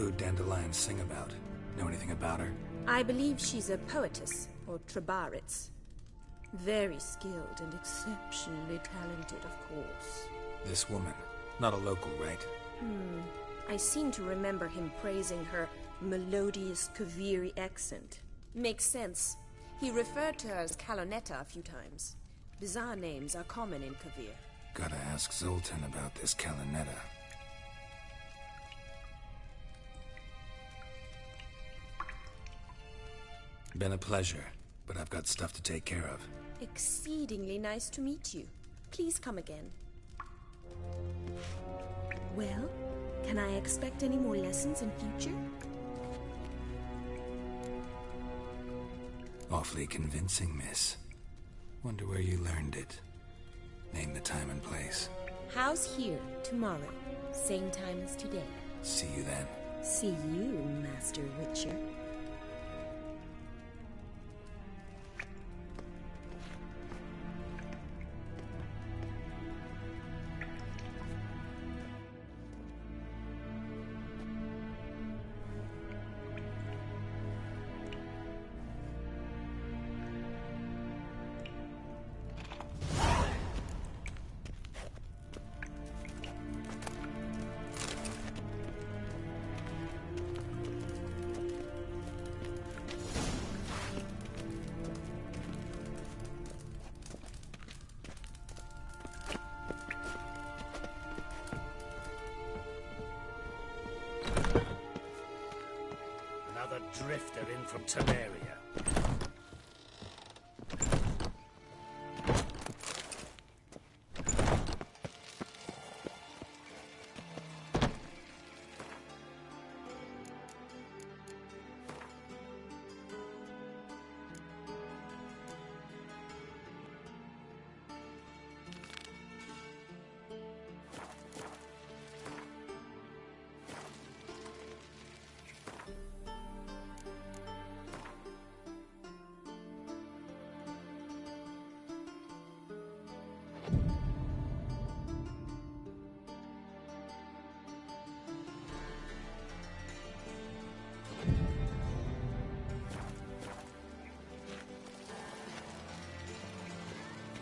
who'd Dandelion sing about? Know anything about her? I believe she's a poetess, or Trebaritz. Very skilled and exceptionally talented, of course. This woman. Not a local, right? I seem to remember him praising her melodious Kaviri accent. Makes sense. He referred to her as Kalonetta a few times. Bizarre names are common in Kavir. Gotta ask Zoltan about this Kalonetta. Been a pleasure, but I've got stuff to take care of. Exceedingly nice to meet you. Please come again. Well, can I expect any more lessons in future? Awfully convincing, miss. Wonder where you learned it. Name the time and place. House here, tomorrow. Same time as today. See you then. See you, Master Witcher. Another drifter in from Temeria.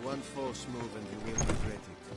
One false move and you will regret it.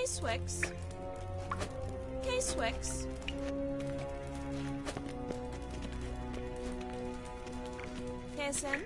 K-Swex. K-Swex. KSM.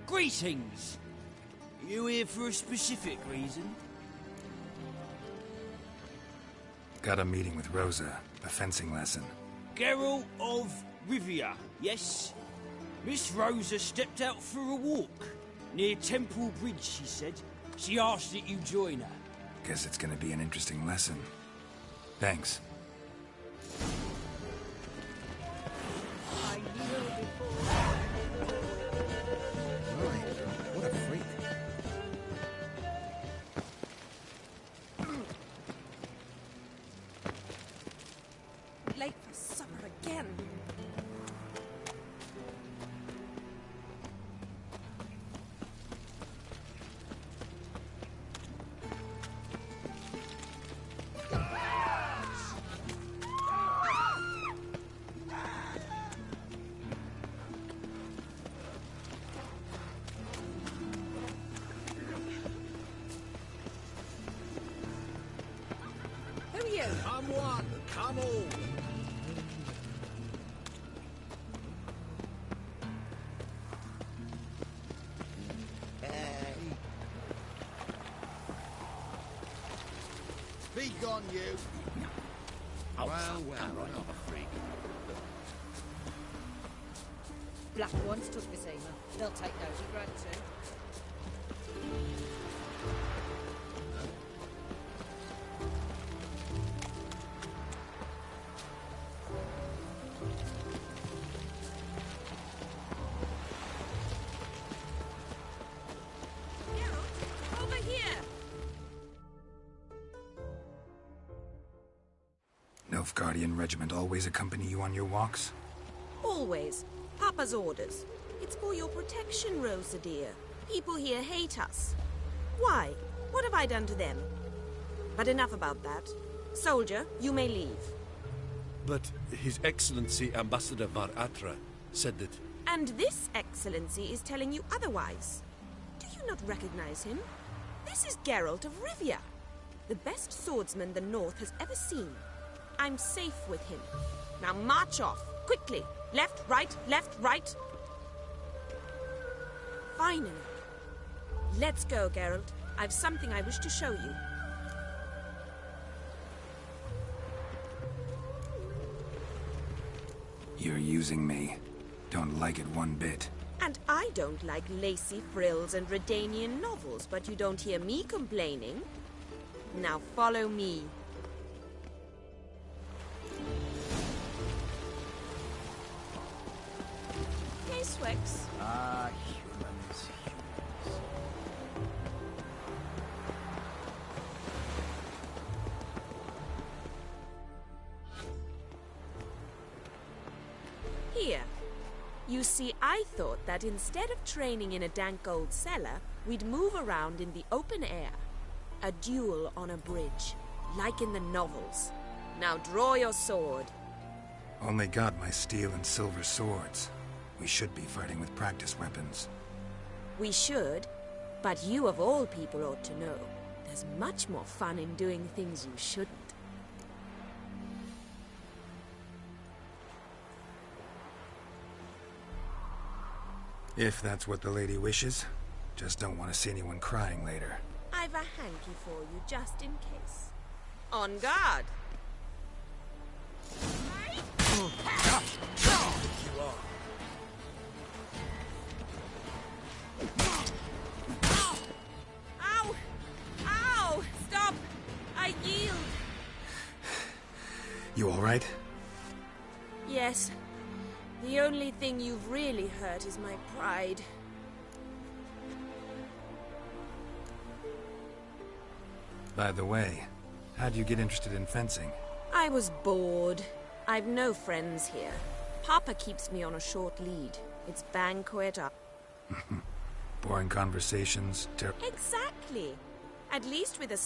Greetings! You here for a specific reason? Got a meeting with Rosa, a fencing lesson. Geralt of Rivia, yes? Miss Rosa stepped out for a walk. Near Temple Bridge, she said. She asked that you join her. Guess it's gonna be an interesting lesson. Thanks. What a freak. Late for supper again. Who are you? Come one, come all. Be gone, you. Well, another freak. Black ones took Vizima. They'll take note of Grant too. Geralt, over here. Nilfgaardian regiment always accompany you on your walks? Always. Papa's orders. It's for your protection, Rosa dear. People here hate us. Why? What have I done to them? But enough about that. Soldier, you may leave. But His Excellency Ambassador Var Atra said that... And this excellency is telling you otherwise. Do you not recognize him? This is Geralt of Rivia, the best swordsman the North has ever seen. I'm safe with him. Now march off, quickly. Left, right, left, right. Finally. Let's go, Geralt. I've something I wish to show you. You're using me. Don't like it one bit. And I don't like lacy frills and Redanian novels, but you don't hear me complaining. Now follow me. Hey, Swex. Ah, humans. Here. You see, I thought that instead of training in a dank old cellar, we'd move around in the open air. A duel on a bridge, like in the novels. Now draw your sword. Only got my steel and silver swords. We should be fighting with practice weapons. We should, but you of all people ought to know. There's much more fun in doing things you shouldn't. If that's what the lady wishes. Just don't want to see anyone crying later. I've a hanky for you, just in case. On guard! Ow! Ow! Stop! I yield! You alright? Yes. The only thing you've really hurt is my pride. By the way, how'd you get interested in fencing? I was bored. I've no friends here. Papa keeps me on a short lead. It's banquet up. Boring conversations, Exactly. At least with a...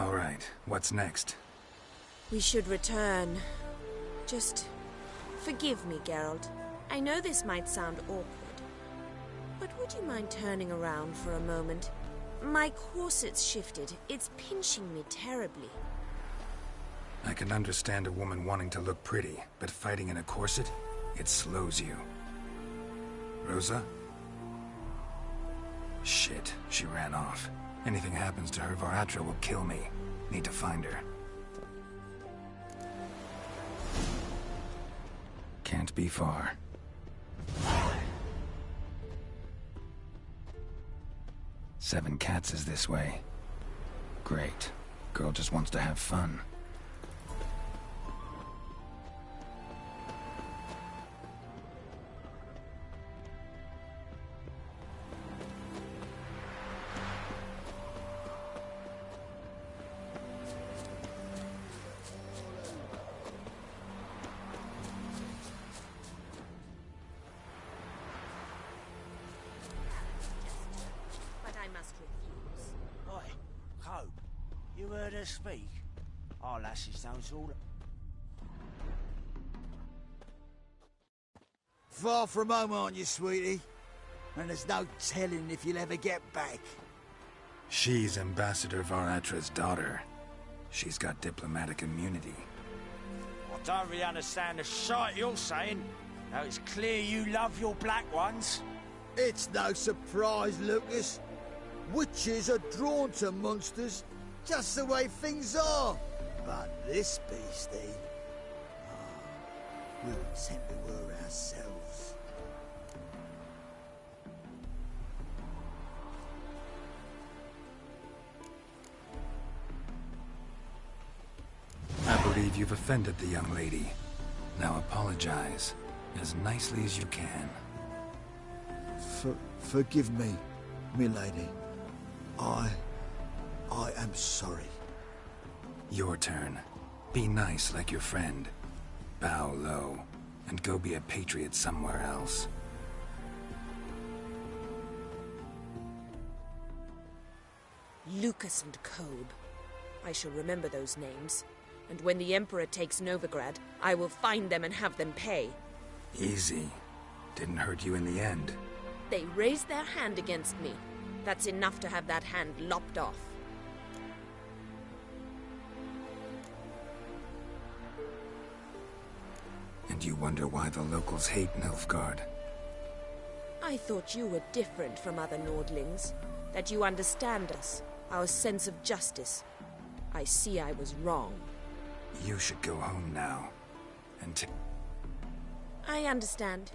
All right, what's next? We should return. Just forgive me, Geralt. I know this might sound awkward, but would you mind turning around for a moment? My corset's shifted. It's pinching me terribly. I can understand a woman wanting to look pretty, but fighting in a corset, it slows you. Rosa? Shit, she ran off. Anything happens to her, Var-Attre will kill me. Need to find her. Can't be far. Seven Cats is this way. Great. Girl just wants to have fun. You heard her speak? Our lasses knows all... Far from home, aren't you, sweetie? And there's no telling if you'll ever get back. She's Ambassador Var-Attre's daughter. She's got diplomatic immunity. I don't really understand the shite you're saying. Now it's clear you love your black ones. It's no surprise, Lucas. Witches are drawn to monsters. Just the way things are. But this beastie... we'll tend to her ourselves. I believe you've offended the young lady. Now apologize, as nicely as you can. Forgive me, milady. I am sorry. Your turn. Be nice like your friend. Bow low, and go be a patriot somewhere else. Lucas and Kobe. I shall remember those names. And when the Emperor takes Novigrad, I will find them and have them pay. Easy. Didn't hurt you in the end. They raised their hand against me. That's enough to have that hand lopped off. And you wonder why the locals hate Nilfgaard. I thought you were different from other Nordlings. That you understand us, our sense of justice. I see I was wrong. You should go home now. And I understand.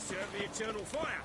serve the eternal fire.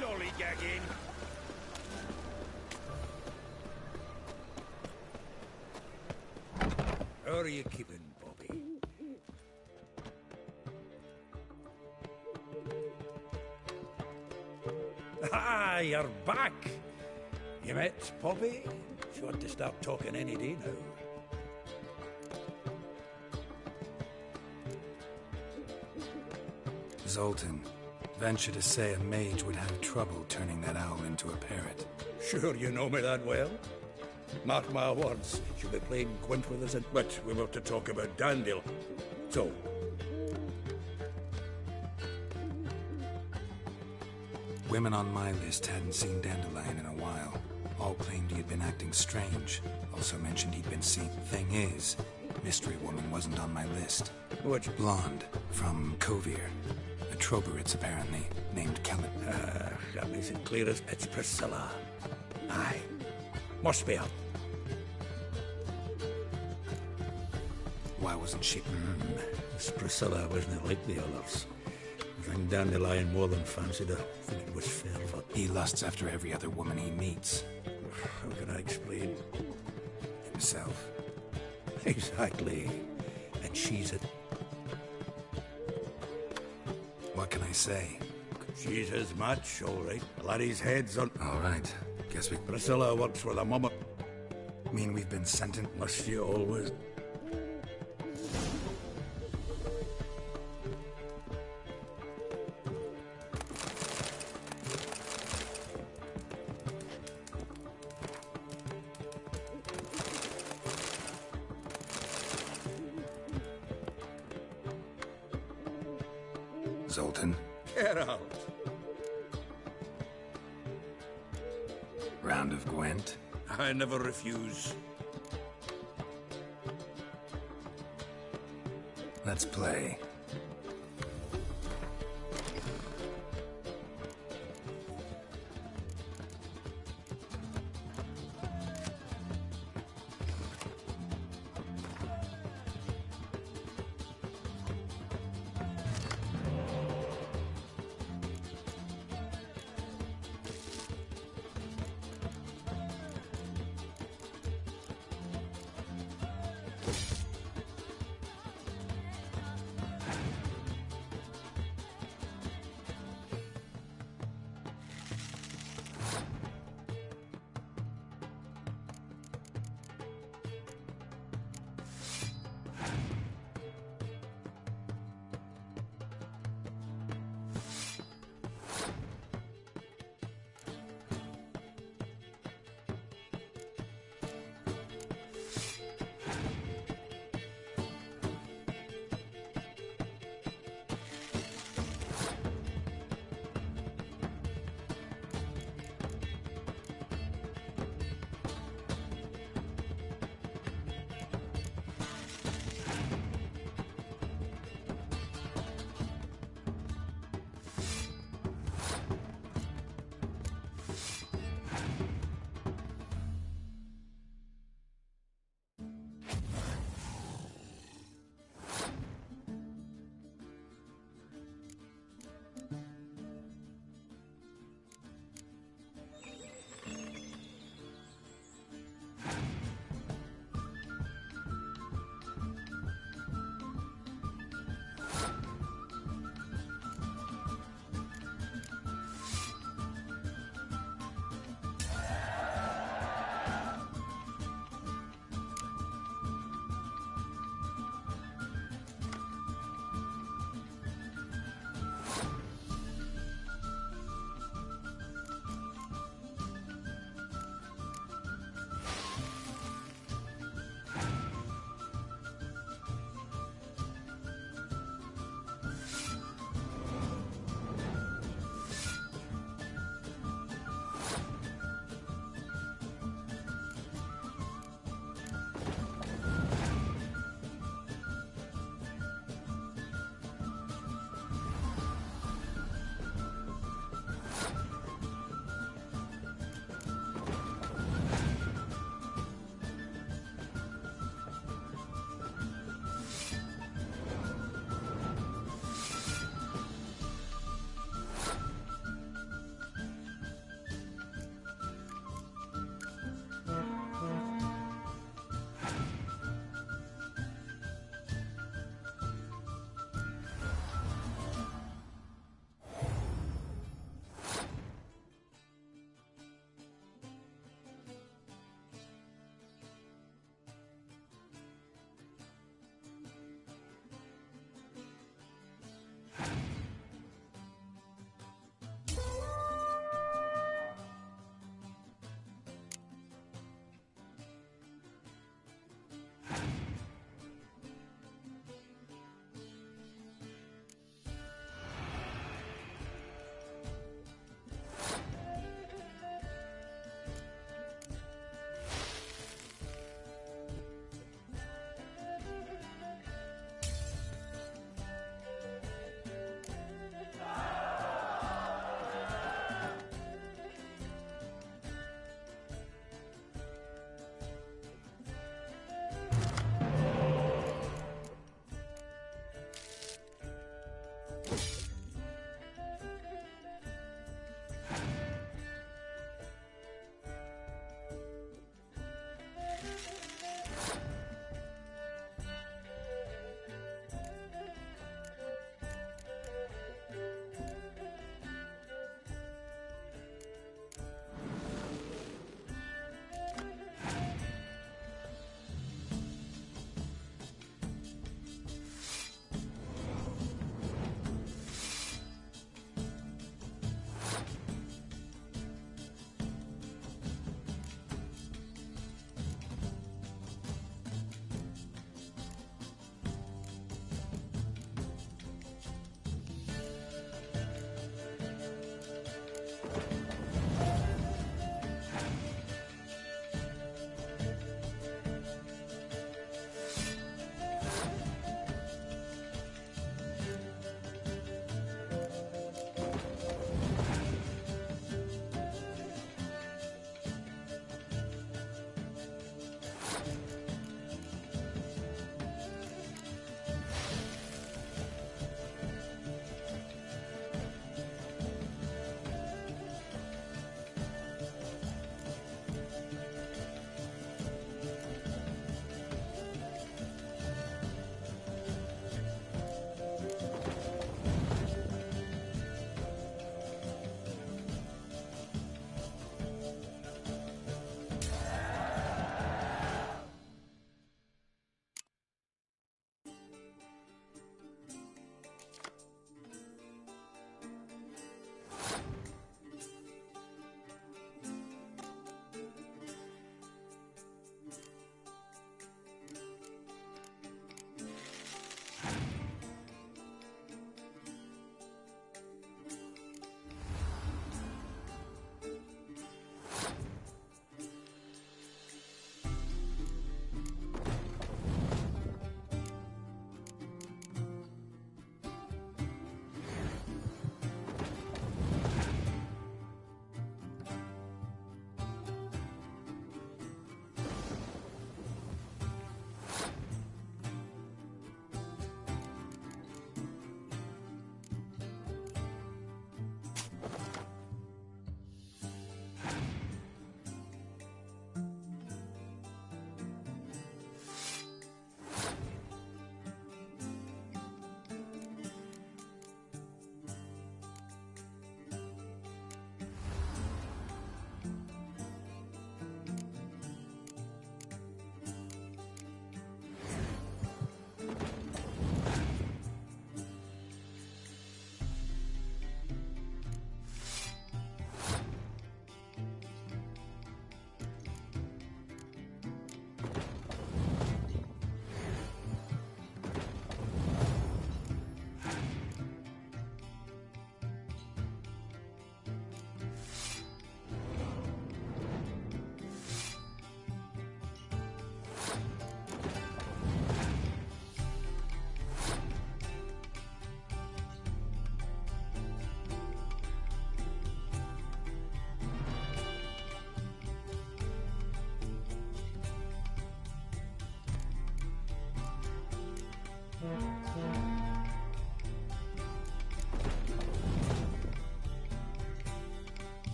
Lollygagging. How are you keeping, Bobby? Ah, you're back. You met Poppy? She ought to start talking any day now. Zoltan, venture to say a mage would have trouble turning that owl into a parrot. Sure you know me that well? Mark my words, she'll be playing quint with us, but we were to talk about Dandil. So, women on my list hadn't seen Dandelion in a while. All claimed he had been acting strange. Also mentioned he'd been seen. Thing is, Mystery Woman wasn't on my list. Which? Blonde, from Kovir. A Troberitz, apparently, named Kellen. That makes it clear as it's Priscilla. Aye. Must be her. Why wasn't she? This Priscilla wasn't like the others. I think Dandelion more than fancied her. I think it was fervour. He lusts after every other woman he meets. How can I explain? Himself. Exactly. And she's it. What can I say? She's his match, all right. The laddie's head's on... All right. Guess we... Priscilla works for the mummer. Mean we've been sentenced? Must you always... Zoltan? Get out. Round of Gwent? I never refuse. Let's play.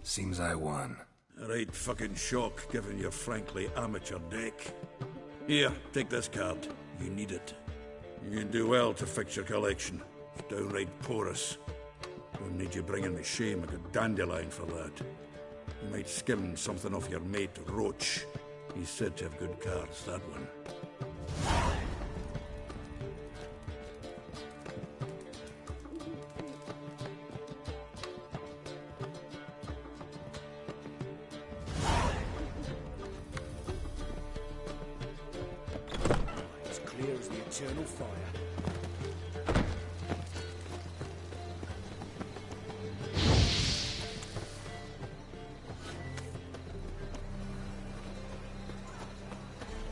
Seems I won. A right fucking shock, given your frankly amateur deck. Here, take this card. You need it. You do well to fix your collection. It's downright porous. Won't need you bringing me shame a good dandelion for that. You might skim something off your mate Roach. He's said to have good cards, that one. It's clear as the eternal fire.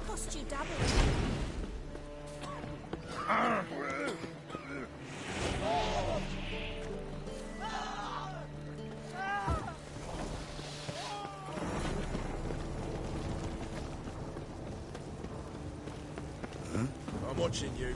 Cost you double. I'm watching you.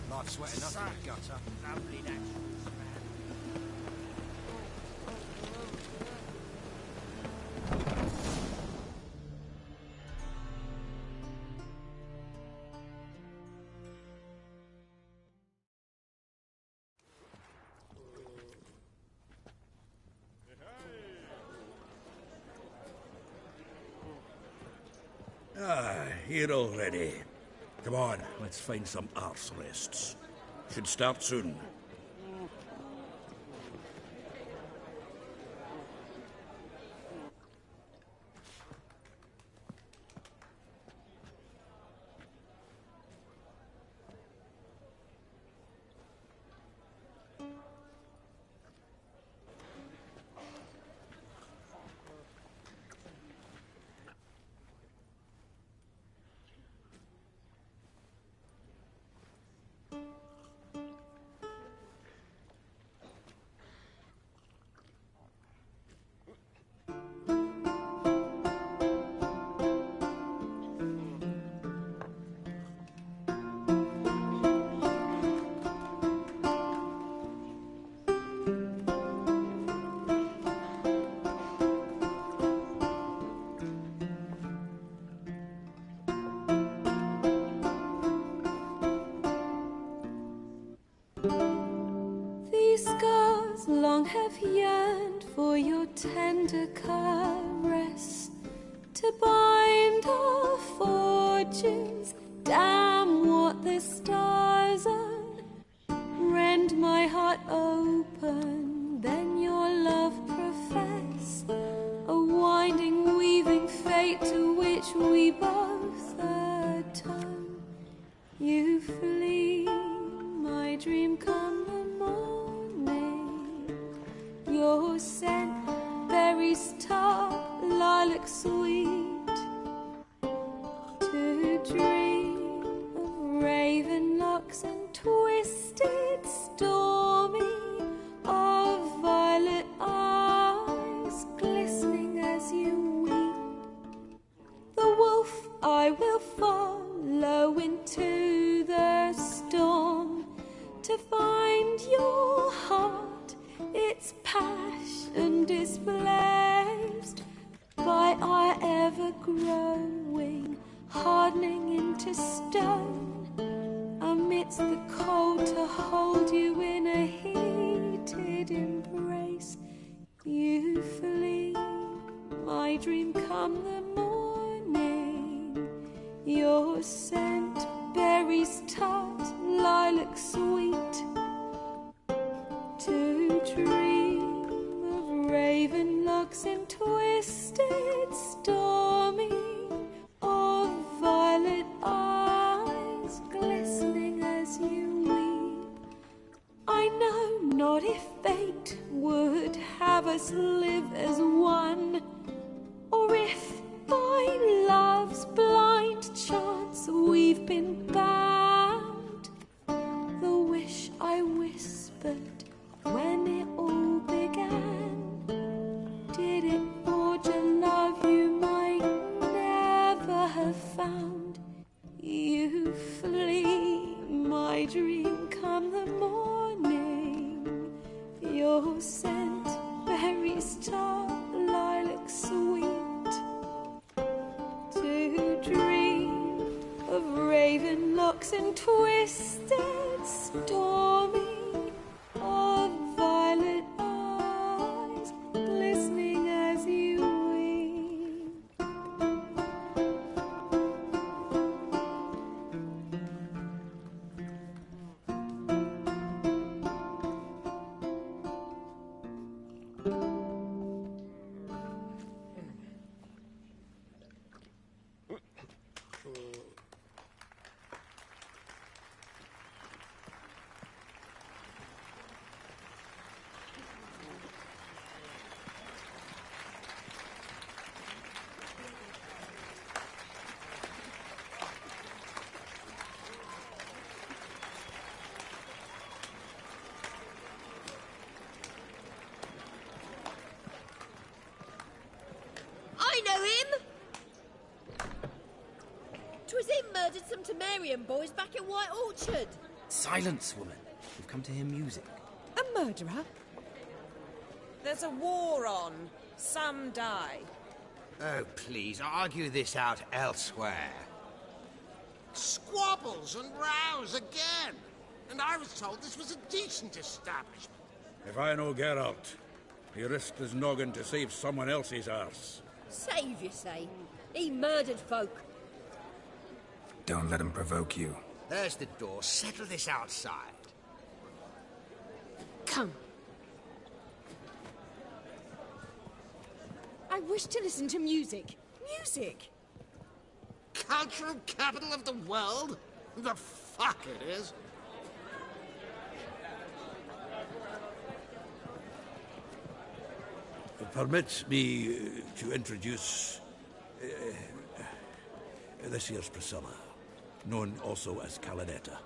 Like sweating up in the gutter. Lovely natural. Ah, here already. Come on, let's find some arse rests. Should start soon. These scars long have yearned for your tender caress, to bind our fortunes. Damn what the stars own. Rend my heart open, then your love profess, a winding, weaving fate to which we both atone. You flee, my dream come the morning. Your scent, berries tart, lilac sweet, to dream of raven locks and twisted, stormy, of violet eyes glistening as you weep. The wolf I will follow into the storm, to find your heart, its passion displaced by our ever-growing, hardening into stone, amidst the cold to hold you in a heated embrace. my dream come the morning. Your scent, berries tart, lilac sweet. To dream of raven locks and twisted stormy, of violet eyes glistening as you weep. I know not if fate would have us live as one, or if by love's blind chance we've been bound. The wish I whispered when it all began, did it forge a love you might never have found? You flee, my dream come the morning. Your scent, berries tart, lilac sweet. To dream of raven locks and twisted stormy, of violet eyes glistening as you weep. I know him! 'Twas him murdered some Temerian boys back in White Orchard. Silence, woman. We've come to hear music. A murderer? There's a war on. Some die. Oh, please, argue this out elsewhere. Squabbles and rows again. And I was told this was a decent establishment. If I know Geralt, he risked his noggin to save someone else's arse. Save, you say? He murdered folk. Don't let him provoke you. There's the door. Settle this outside. Come. I wish to listen to music. Music! Cultural capital of the world? The fuck it is. Permit me to introduce this here's Priscilla, known also as Calinetta,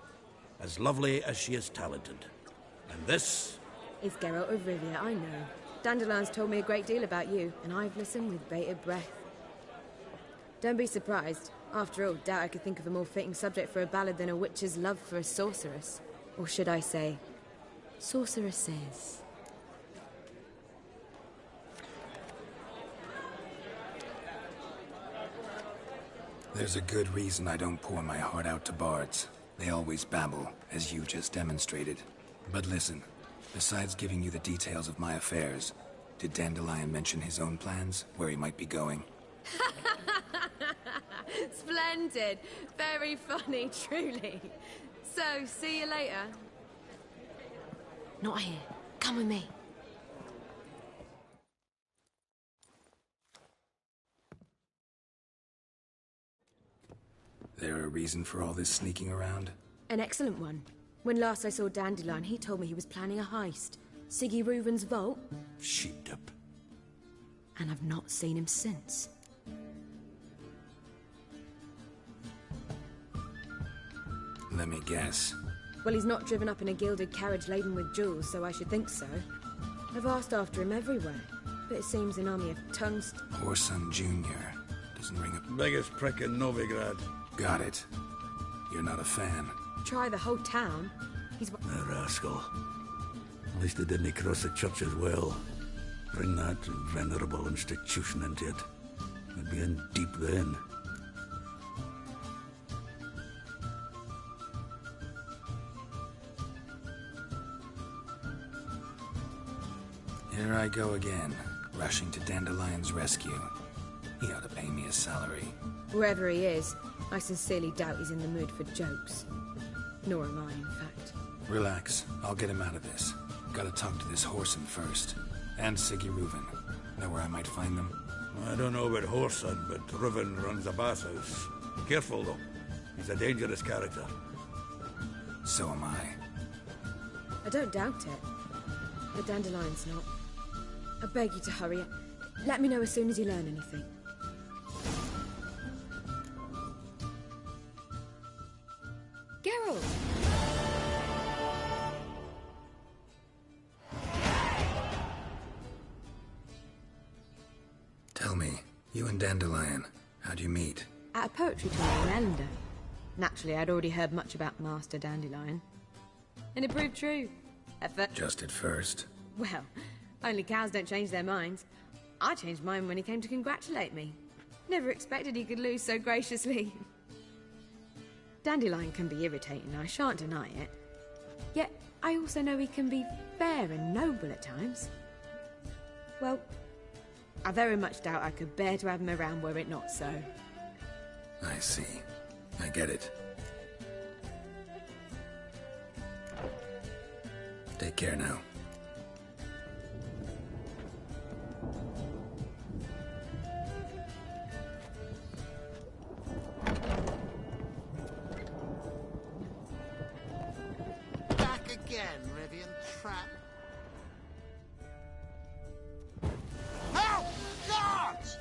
as lovely as she is talented. And this Is Geralt of Rivia, I know. Dandelion's told me a great deal about you, and I've listened with bated breath. Don't be surprised. After all, doubt I could think of a more fitting subject for a ballad than a witch's love for a sorceress. Or should I say, sorceresses. There's a good reason I don't pour my heart out to bards. They always babble, as you just demonstrated. But listen, besides giving you the details of my affairs, did Dandelion mention his own plans, where he might be going? Splendid. Very funny, truly. So, see you later. Not here. Come with me. There a reason for all this sneaking around? An excellent one. When last I saw Dandelion, he told me he was planning a heist. Siggy Reuven's vault. sheep-dip. And I've not seen him since. Let me guess. Well, he's not driven up in a gilded carriage laden with jewels, so I should think so. I've asked after him everywhere, but it seems an army of tongues... Orson Jr. Doesn't ring a... Biggest prick in Novigrad. Got it. You're not a fan. Try the whole town. He's... The rascal. At least he didn't cross the church as well. Bring that venerable institution into it. We'd be in deep then. Here I go again, rushing to Dandelion's rescue. He ought to pay me a salary. Wherever he is, I sincerely doubt he's in the mood for jokes. Nor am I, in fact. Relax. I'll get him out of this. Gotta talk to this Whoreson first. And Siggy Reuven. Know where I might find them? I don't know about Whoreson, but Reuven runs a bathhouse. Careful, though. He's a dangerous character. So am I. I don't doubt it. The Dandelion's not. I beg you to hurry. Let me know as soon as you learn anything. Geralt! Tell me, you and Dandelion, how'd you meet? At a poetry tournament in Elendor. Naturally, I'd already heard much about Master Dandelion. And it proved true. At first... Just at first. Well, only cows don't change their minds. I changed mine when he came to congratulate me. Never expected he could lose so graciously. Dandelion can be irritating, I shan't deny it. Yet, I also know he can be fair and noble at times. Well, I very much doubt I could bear to have him around were it not so. I see. I get it. Take care now. Back again, Rivian Trap. Help! Guards!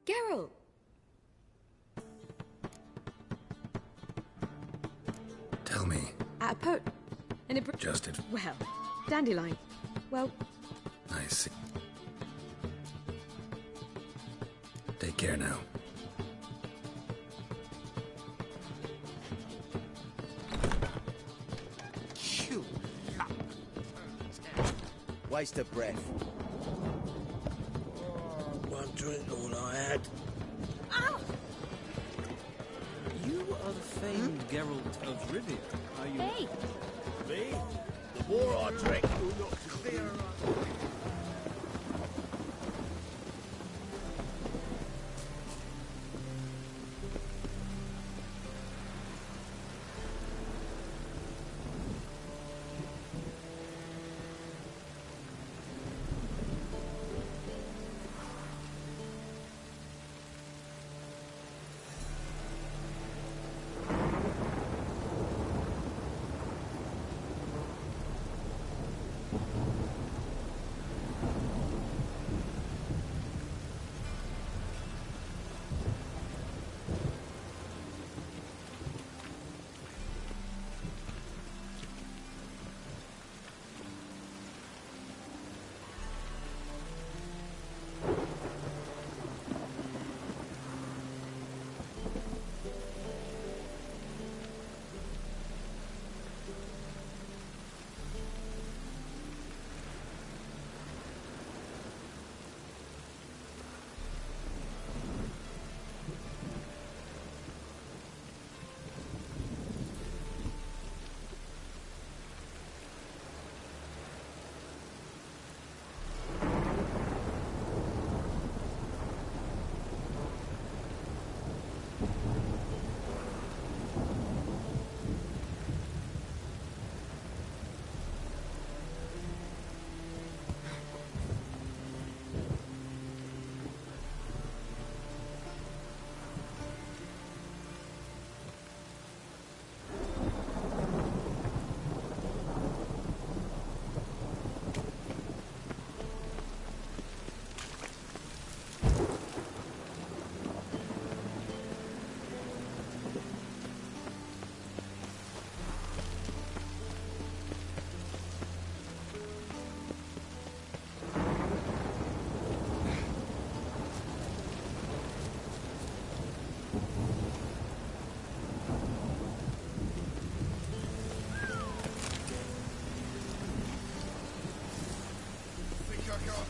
Geralt! Tell me. At a poet... And it... Just it. Well, Dandelion. Well... I see. Take care now. You luck. Waste of breath. One drink, all I had. You are the famed Geralt of Rivia, are you? Hey! Me? The more I drink, the not clearer I...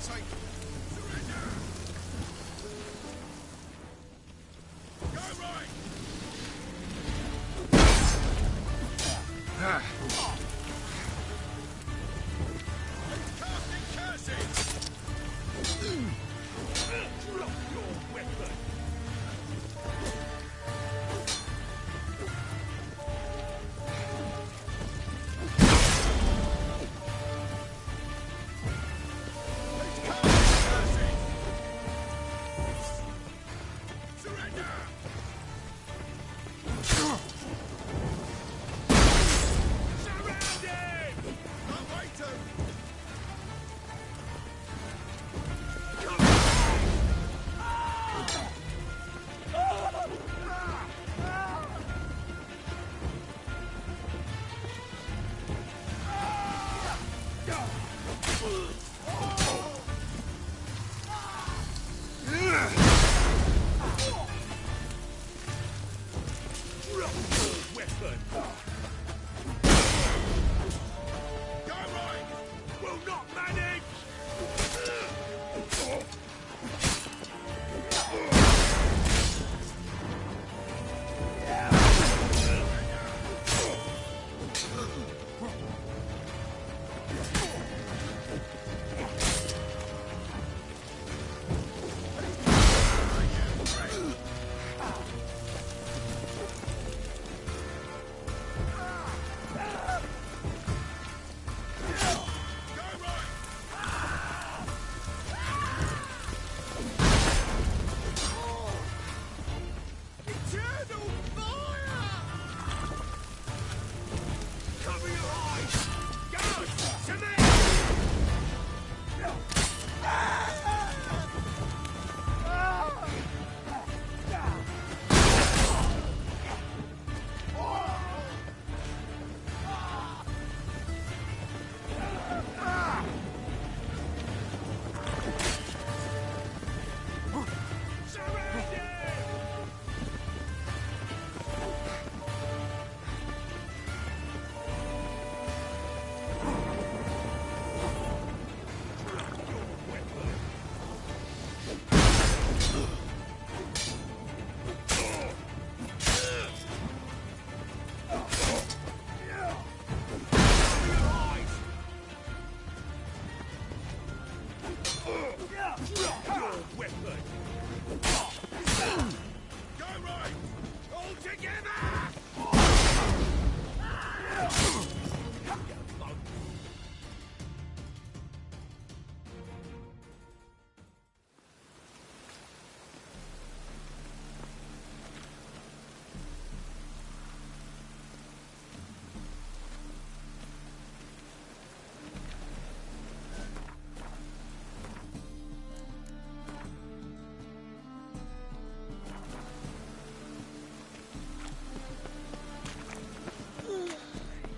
take it. Surrender! Go right! Casting curses! Drop your weapon!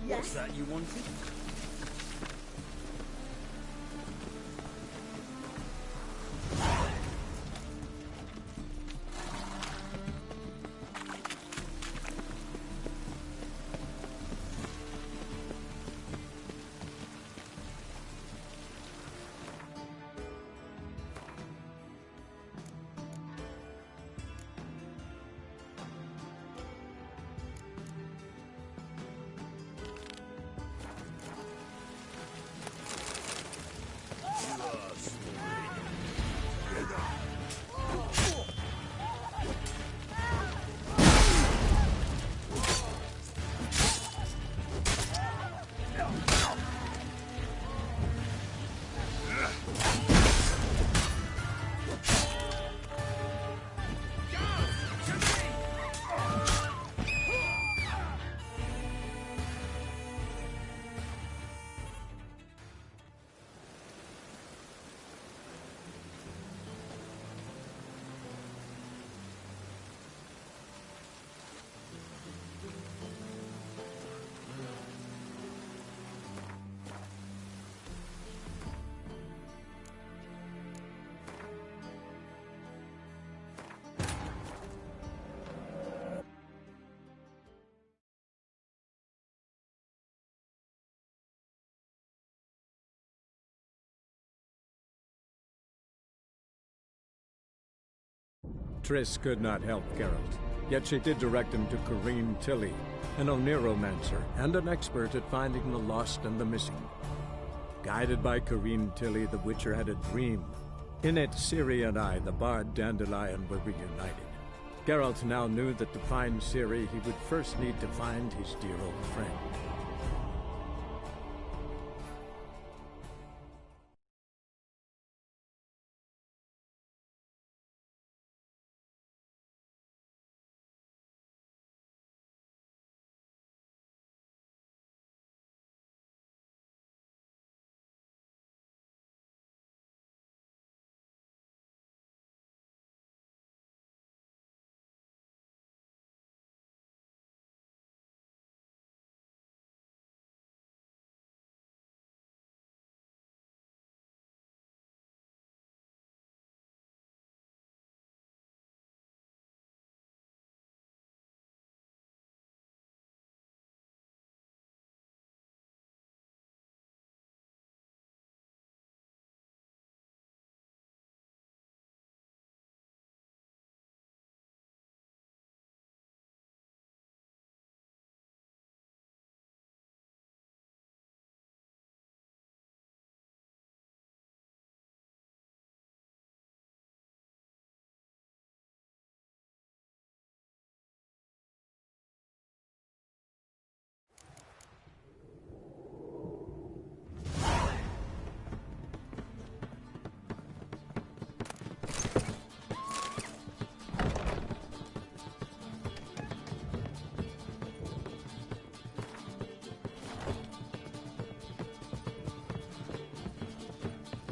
What's that you wanted? Triss could not help Geralt, yet she did direct him to Corrine Tilly, an Oniromancer and an expert at finding the lost and the missing. Guided by Corrine Tilly, the Witcher had a dream. In it, Ciri and I, the bard Dandelion, were reunited. Geralt now knew that to find Ciri, he would first need to find his dear old friend.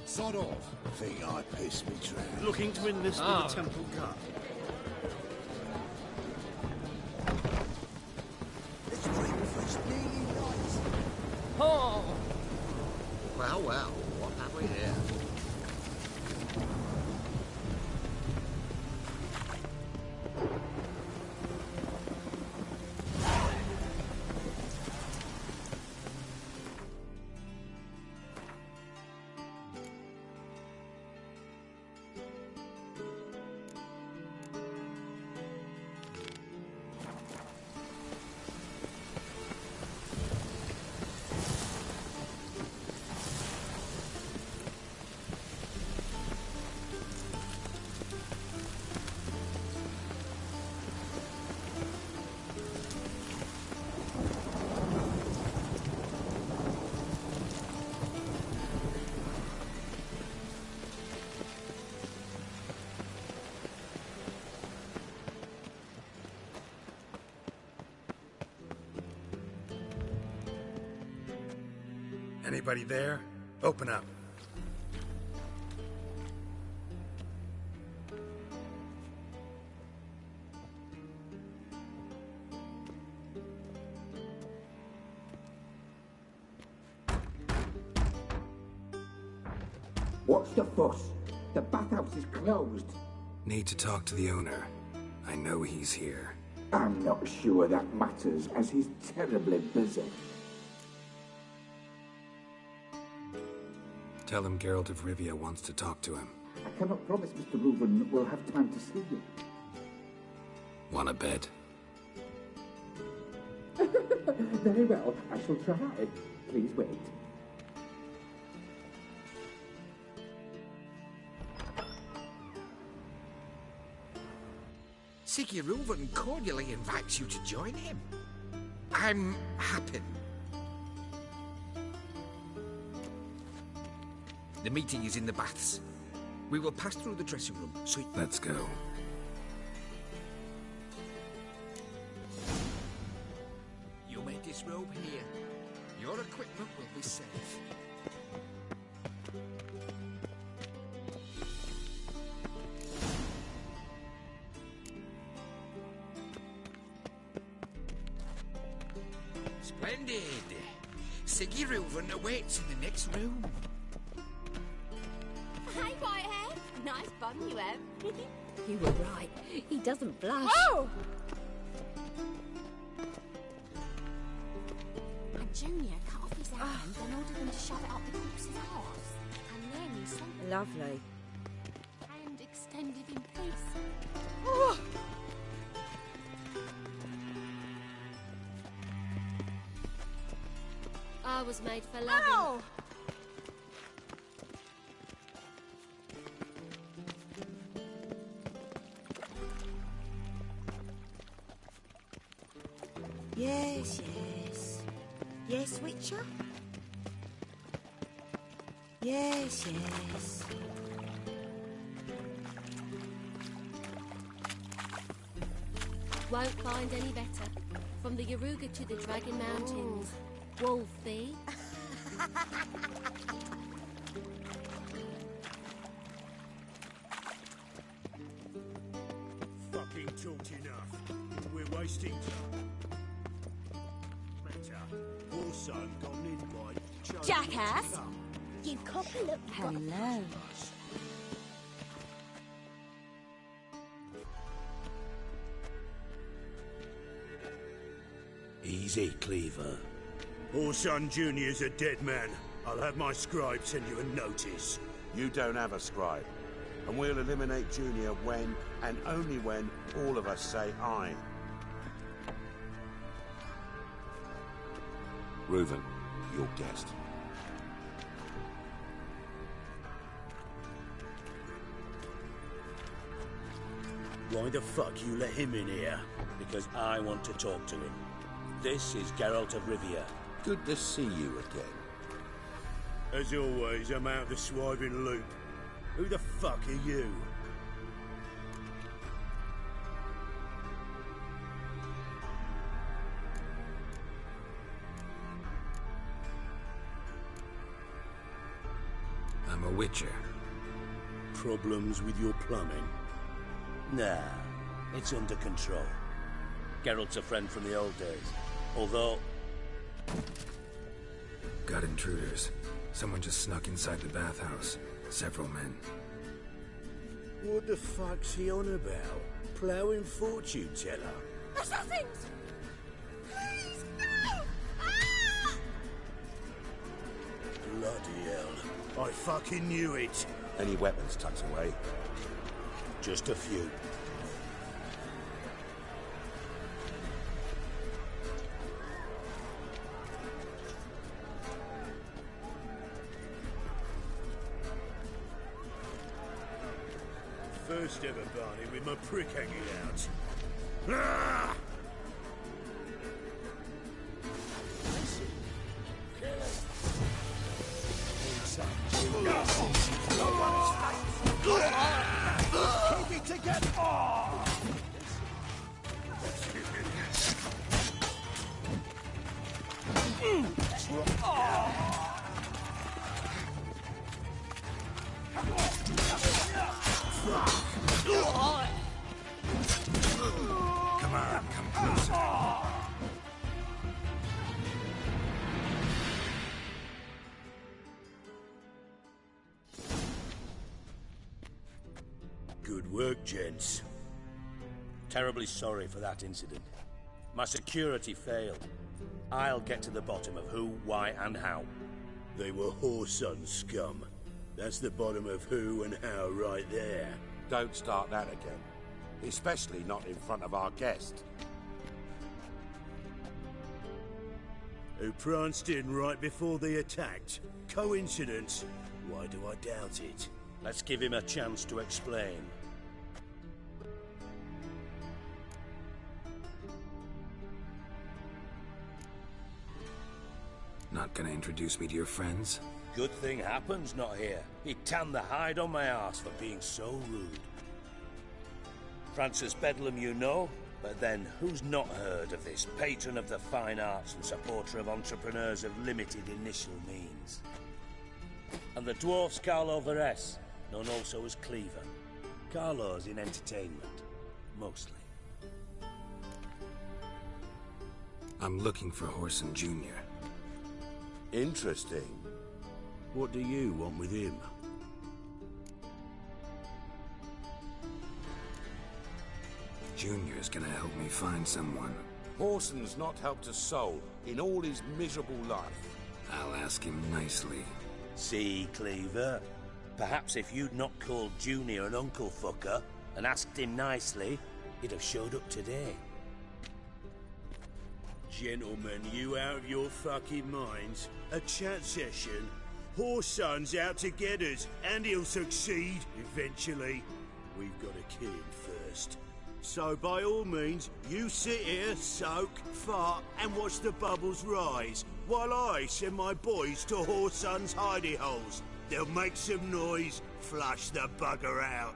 Sod off. Think I pissed me trap. Looking to enlist with the Temple Guard. It's breakfast nearly night. Oh! Well, well, what have we here? Anybody there? Open up. What's the fuss? The bathhouse is closed. Need to talk to the owner. I know he's here. I'm not sure that matters, as he's terribly busy. Tell him Geralt of Rivia wants to talk to him. I cannot promise Mr. Reuben will have time to see you. Want a bed? Very well, I shall try. Please wait. Siggy Reuven cordially invites you to join him. I'm happy. The meeting is in the baths. We will pass through the dressing room, so... Let's go. You may disrobe here. Your equipment will be safe. Splendid. Siggy Reuven awaits in the next room. Hey, Whitehead. Nice bum you have. You were right. He doesn't blush. Whoa! And Junior cut off his hand and ordered them to shove it up the corpse's arse. And then he sent them Lovely. and extended can live in peace. I was made for loving. Ow! Yes, yes. Yes, Witcher? Yes, yes. Won't find any better. From the Yaruga to the Dragon Mountains. Wolfie. Fucking talked enough. We're wasting time. Matter. Also got an invite. Jackass! You copy look. Hello. Easy, Cleaver. Orson Jr.'s a dead man. I'll have my scribe send you a notice. You don't have a scribe. And we'll eliminate Junior when, and only when, all of us say aye. Reuven, your guest. Why the fuck you let him in here? Because I want to talk to him. This is Geralt of Rivia. Good to see you again. As always, I'm out the swiving loop. Who the fuck are you? I'm a Witcher. Problems with your plumbing? Nah, it's under control. Geralt's a friend from the old days. Although... Got intruders. Someone just snuck inside the bathhouse. Several men. What the fuck's he on about? Ploughing fortune teller? Assassins! Please, no! Ah! Bloody hell. I fucking knew it. Any weapons tucked away? Just a few. First ever Barney with my prick hanging out. Ah! Keep it together! Come on, come closer. Good work, gents. Terribly sorry for that incident. My security failed. I'll get to the bottom of who, why, and how. They were whoreson scum. That's the bottom of who and how right there. Don't start that again. Especially not in front of our guest. Who pranced in right before they attacked. Coincidence? Why do I doubt it? Let's give him a chance to explain. Not gonna introduce me to your friends? Good thing happens not here. He tanned the hide on my arse for being so rude. Francis Bedlam you know, but then who's not heard of this patron of the fine arts and supporter of entrepreneurs of limited initial means? And the dwarf's Carlo Veres, known also as Cleaver. Carlo's in entertainment, mostly. I'm looking for Whoreson Jr. Interesting. What do you want with him? Junior's gonna help me find someone. Whoreson's not helped a soul in all his miserable life. I'll ask him nicely. See, Cleaver? Perhaps if you'd not called Junior an uncle fucker and asked him nicely, he'd have showed up today. Gentlemen, you out of your fucking minds? A chat session? Whoreson's out to get us, and he'll succeed eventually. We've got to kill him first. So by all means, you sit here, soak, fart, and watch the bubbles rise, while I send my boys to Whoreson's hidey holes. They'll make some noise, flush the bugger out.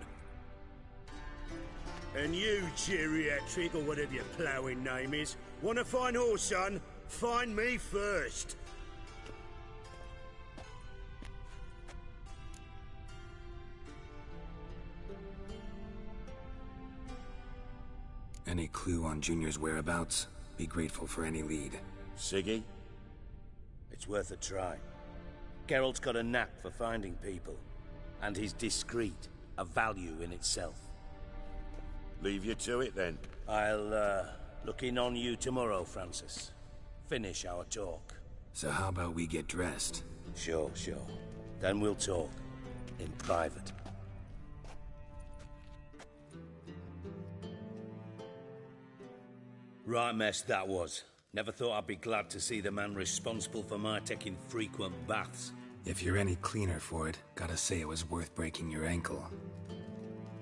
And you, geriatric, or whatever your ploughing name is, want to find Whoreson? Find me first. Any clue on Junior's whereabouts? Be grateful for any lead. Siggy? It's worth a try. Geralt's got a knack for finding people. And he's discreet, a value in itself. Leave you to it, then. I'll, look in on you tomorrow, Francis. Finish our talk. So how about we get dressed? Sure. Then we'll talk. In private. Right mess that was. Never thought I'd be glad to see the man responsible for my taking frequent baths. If you're any cleaner for it, gotta say it was worth breaking your ankle.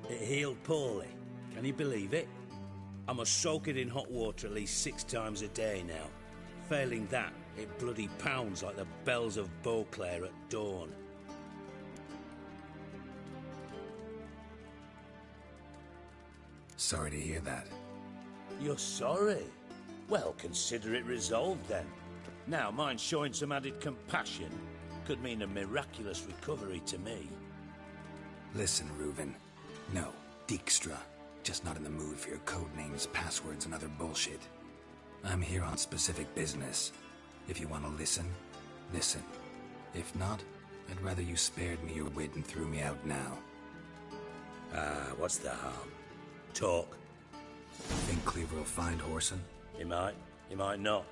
It healed poorly. Can you believe it? I must soak it in hot water at least 6 times a day now. Failing that, it bloody pounds like the bells of Beauclair at dawn. Sorry to hear that. You're sorry? Well, consider it resolved then. Now, mind showing some added compassion could mean a miraculous recovery to me. Listen, Reuven. No, Dijkstra. Just not in the mood for your code names, passwords, and other bullshit. I'm here on specific business. If you want to listen, listen. If not, I'd rather you spared me your wit and threw me out now. What's the harm? Talk. Think Cleaver will find Whoreson? He might not.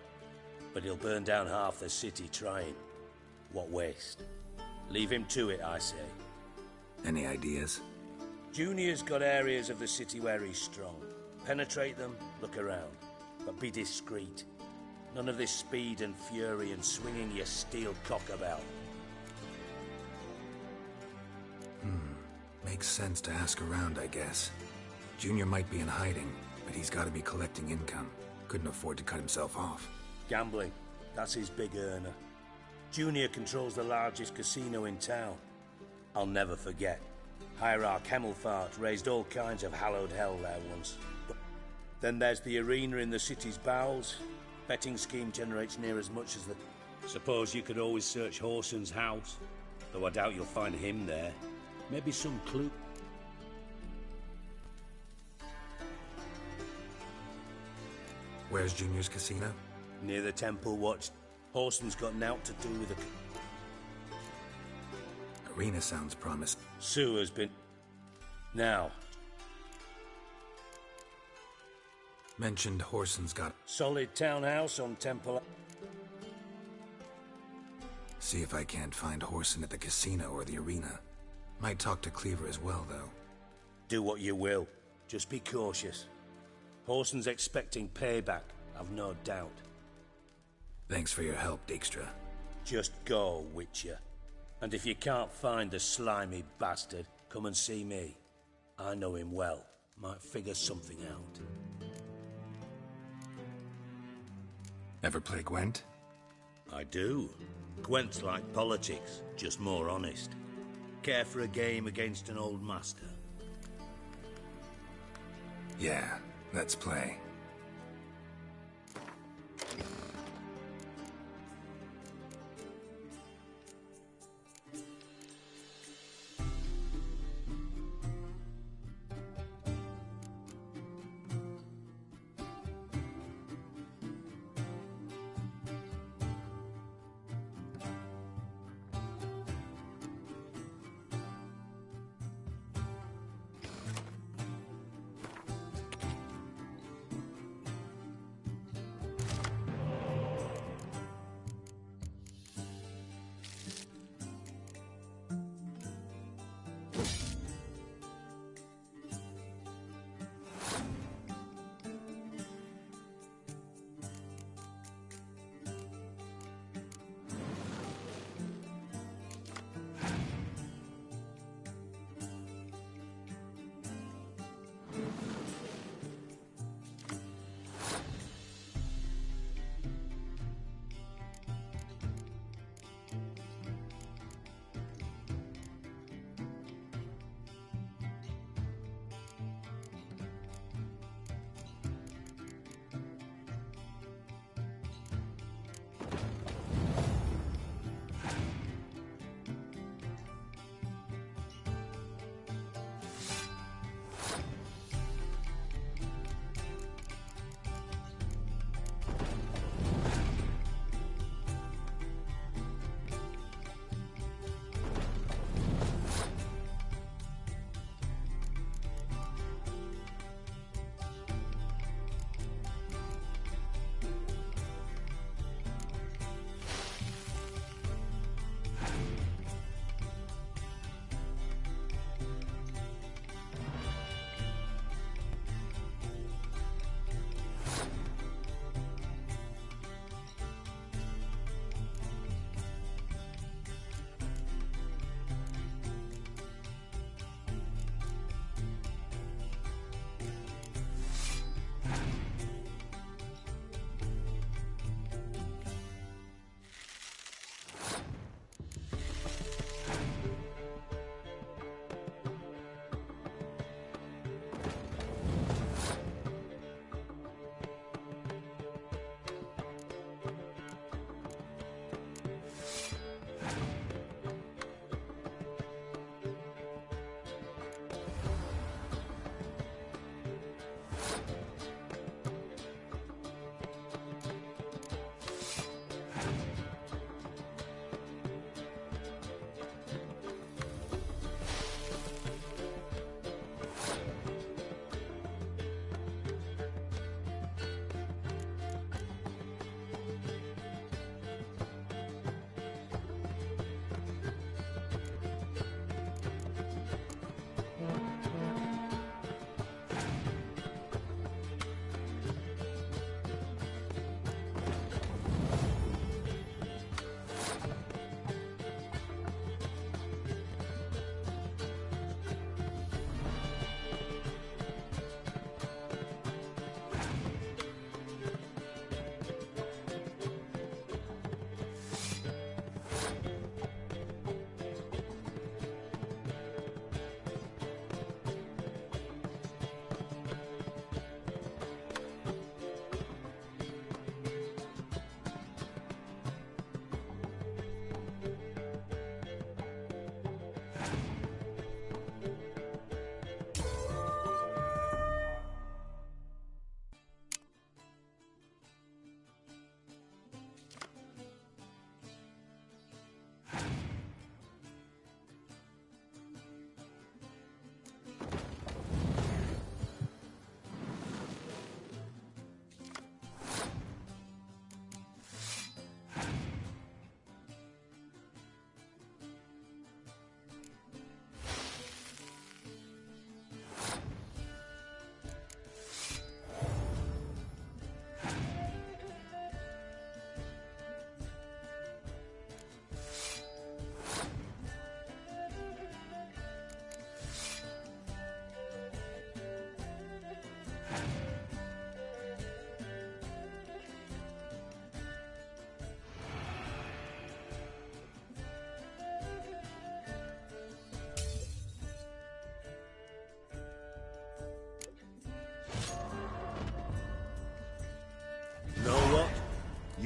But he'll burn down half the city trying. What waste. Leave him to it, I say. Any ideas? Junior's got areas of the city where he's strong. Penetrate them, look around. But be discreet. None of this speed and fury and swinging your steel cock about. Makes sense to ask around, I guess. Junior might be in hiding, but he's got to be collecting income. Couldn't afford to cut himself off. Gambling. That's his big earner. Junior controls the largest casino in town. I'll never forget. Hierarch Hemmelfart raised all kinds of hallowed hell there once. But then there's the arena in the city's bowels. Betting scheme generates near as much as the... Suppose you could always search Whoreson's house. Though I doubt you'll find him there. Maybe some clue... Where's Junior's casino? Near the Temple Watch. Whoreson's got naught to do with the... Arena sounds promising. Sue has been... Now. Mentioned Whoreson's got... Solid townhouse on Temple... See if I can't find Whoreson at the casino or the arena. Might talk to Cleaver as well, though. Do what you will. Just be cautious. Whoreson's expecting payback, I've no doubt. Thanks for your help, Dijkstra. Just go, Witcher. And if you can't find the slimy bastard, come and see me. I know him well. Might figure something out. Ever play Gwent? I do. Gwent's like politics, just more honest. Care for a game against an old master? Yeah, let's play.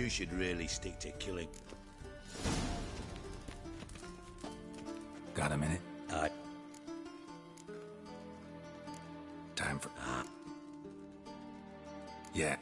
You should really stick to killing. Got a minute? Aye. Time for... Yeah.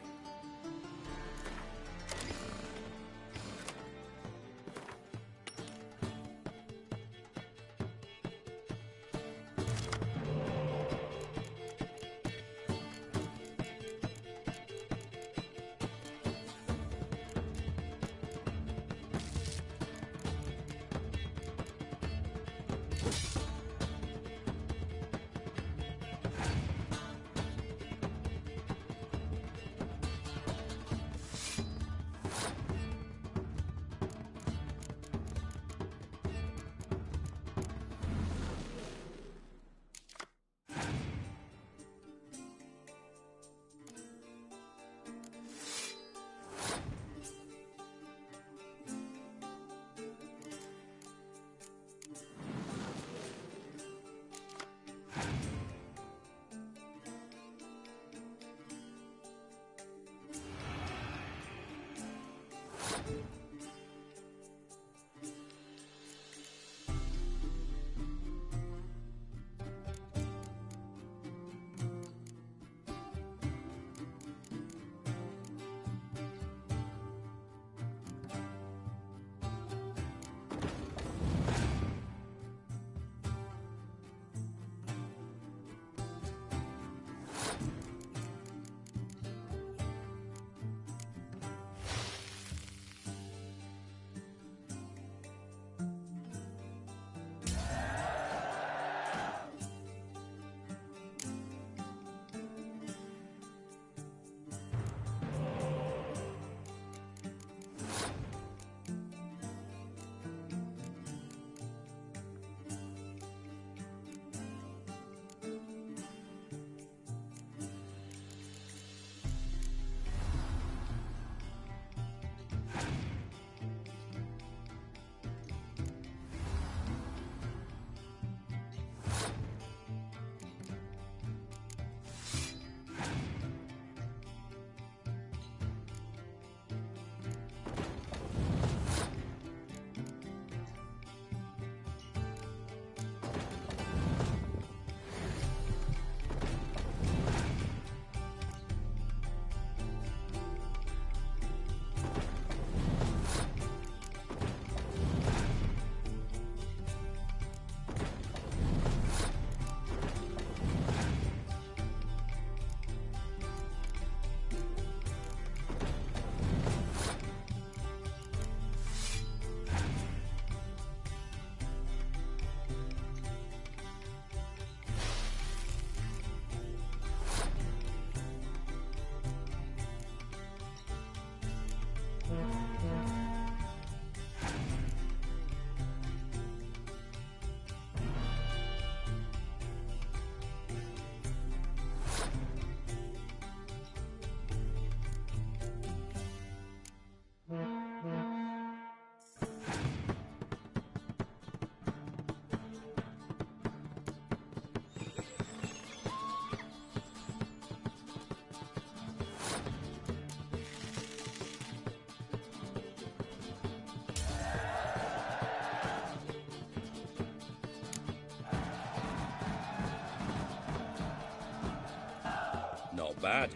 Not bad.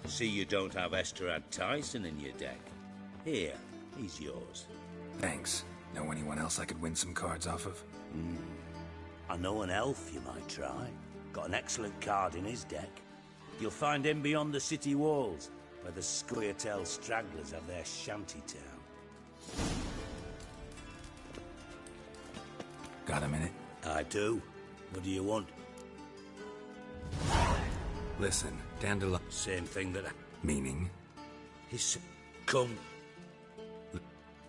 See you don't have Esterad Tyson in your deck. Here, he's yours. Thanks. Know anyone else I could win some cards off of? I know an elf you might try. Got an excellent card in his deck. You'll find him beyond the city walls, where the Squirtel stragglers have their shanty town. Got a minute? I do. What do you want? Listen, Dandelion... Same thing that I... Meaning? He's... Come. As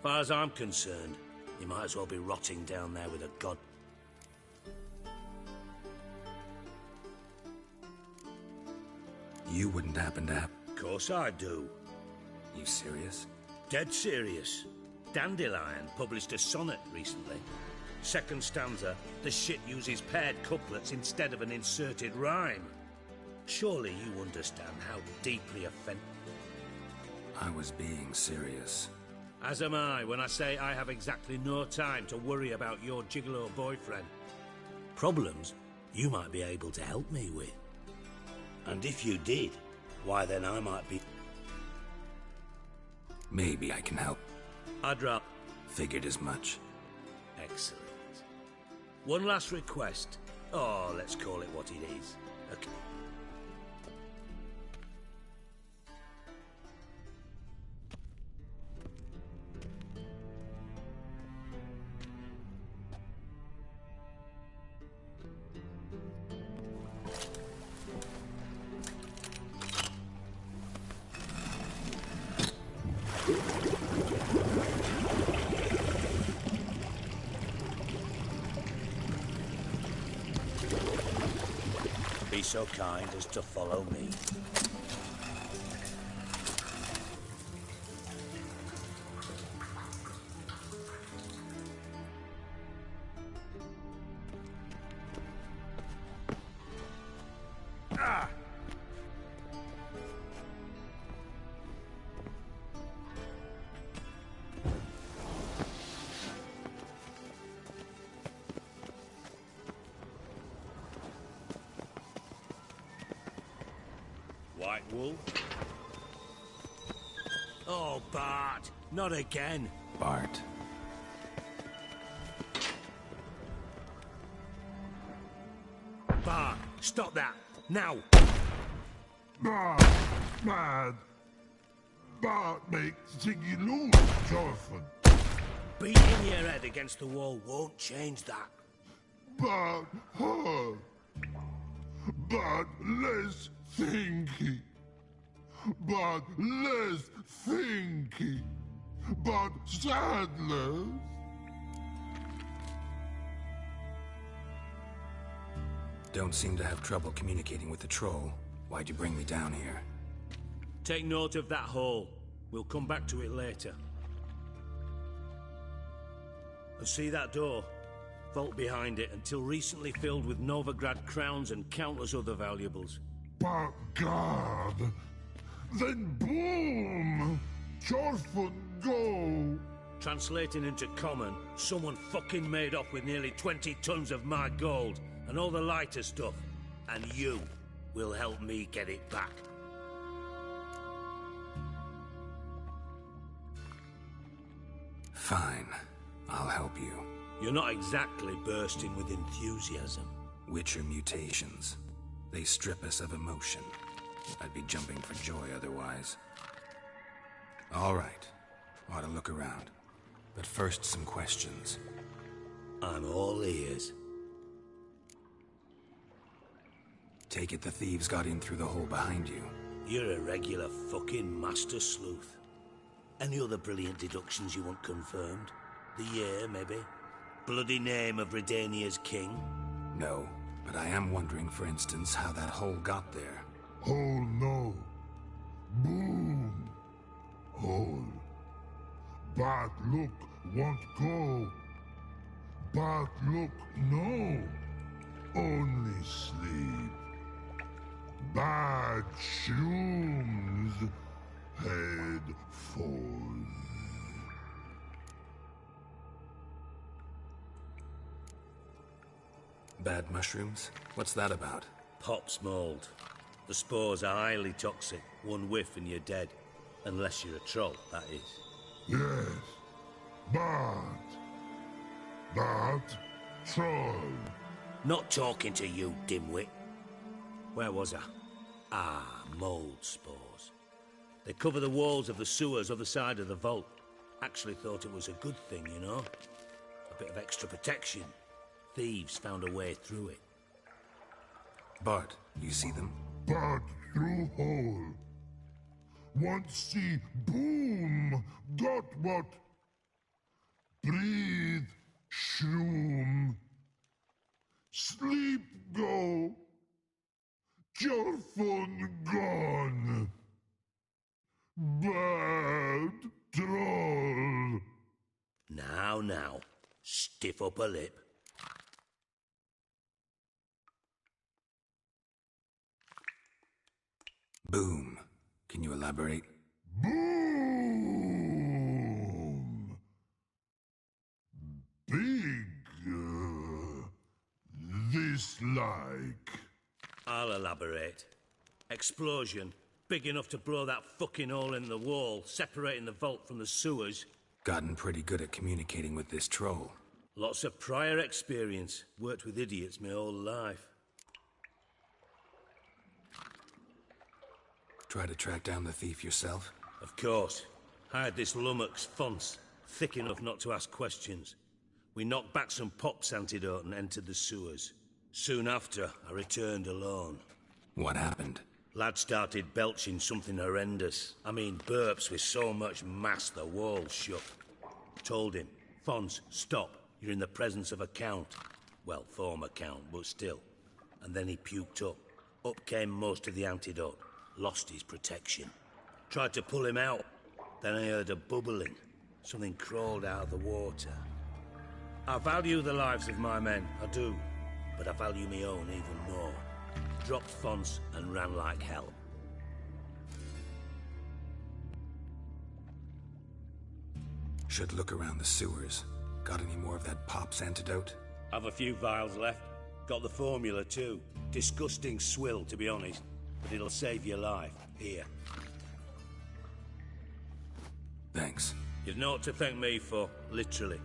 far as I'm concerned, he might as well be rotting down there with a god... You wouldn't happen to have... Of course I do. You serious? Dead serious. Dandelion published a sonnet recently. Second stanza, the shit uses paired couplets instead of an inserted rhyme. Surely you understand how deeply offended... I was being serious. As am I when I say I have exactly no time to worry about your gigolo boyfriend. Problems you might be able to help me with. And if you did, why then I might be... Maybe I can help. I'd rather... Figured as much. Excellent. One last request. Oh, let's call it what it is. Okay. Be so kind as to follow me. Ah! White wool? Oh, Bart! Not again! Bart. Bart, stop that! Now! Bart, mad. Bart makes Ziggy lose, Jonathan. Beating your head against the wall won't change that. Bart, hurt. But less thinky. But less thinky. But sadless. Don't seem to have trouble communicating with the troll. Why'd you bring me down here? Take note of that hole. We'll come back to it later. And see that door? Vault behind it, until recently filled with Novigrad crowns and countless other valuables. But God, then boom! Jorfun go! Translating into common, someone fucking made off with nearly 20 tons of my gold, and all the lighter stuff. And you will help me get it back. Fine. I'll help you. You're not exactly bursting with enthusiasm. Witcher mutations. They strip us of emotion. I'd be jumping for joy otherwise. All right. Ought to look around. But first, some questions. I'm all ears. Take it the thieves got in through the hole behind you. You're a regular fucking master sleuth. Any other brilliant deductions you want confirmed? The year, maybe? Bloody name of Redania's king? No, but I am wondering, for instance, how that hole got there. Hole no. Boom. Hole. But look, won't go. But look, no. Only sleep. Bad shrooms. Head falls. Bad mushrooms? What's that about? Pop's mold. The spores are highly toxic. One whiff and you're dead. Unless you're a troll, that is. Yes. But troll. Not talking to you, dimwit. Where was I? Ah, mold spores. They cover the walls of the sewers other side of the vault. Actually thought it was a good thing, you know? A bit of extra protection. Thieves found a way through it. Bart, you see them? But through hole. Once see boom. Got what? Breathe. Shroom. Sleep go. Jorfun gone. Bad troll. Now. Stiff up a lip. Boom. Can you elaborate? Boom! this like? I'll elaborate. Explosion, big enough to blow that fucking hole in the wall, separating the vault from the sewers. Gotten pretty good at communicating with this troll. Lots of prior experience. Worked with idiots my whole life. Try to track down the thief yourself? Of course. Hired this lummox Fons, thick enough not to ask questions. We knocked back some Pop's antidote and entered the sewers. Soon after, I returned alone. What happened? Lad started belching something horrendous. I mean, burps with so much mass the walls shook. Told him, Fons, stop. You're in the presence of a count. Well, former count, but still. And then he puked up. Up came most of the antidote. Lost his protection. Tried to pull him out. Then I heard a bubbling. Something crawled out of the water. I value the lives of my men, I do. But I value my own even more. Dropped Fons and ran like hell. Should look around the sewers. Got any more of that Pop's antidote? Have a few vials left. Got the formula too. Disgusting swill, to be honest. But it'll save your life. Here. Thanks. You've naught to thank me for, literally.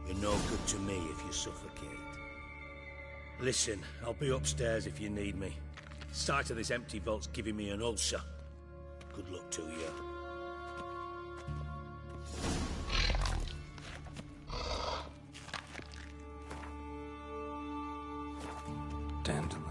You're no good to me if you suffocate. Listen, I'll be upstairs if you need me. Sight of this empty vault's giving me an ulcer. Good luck to you. Dandelion.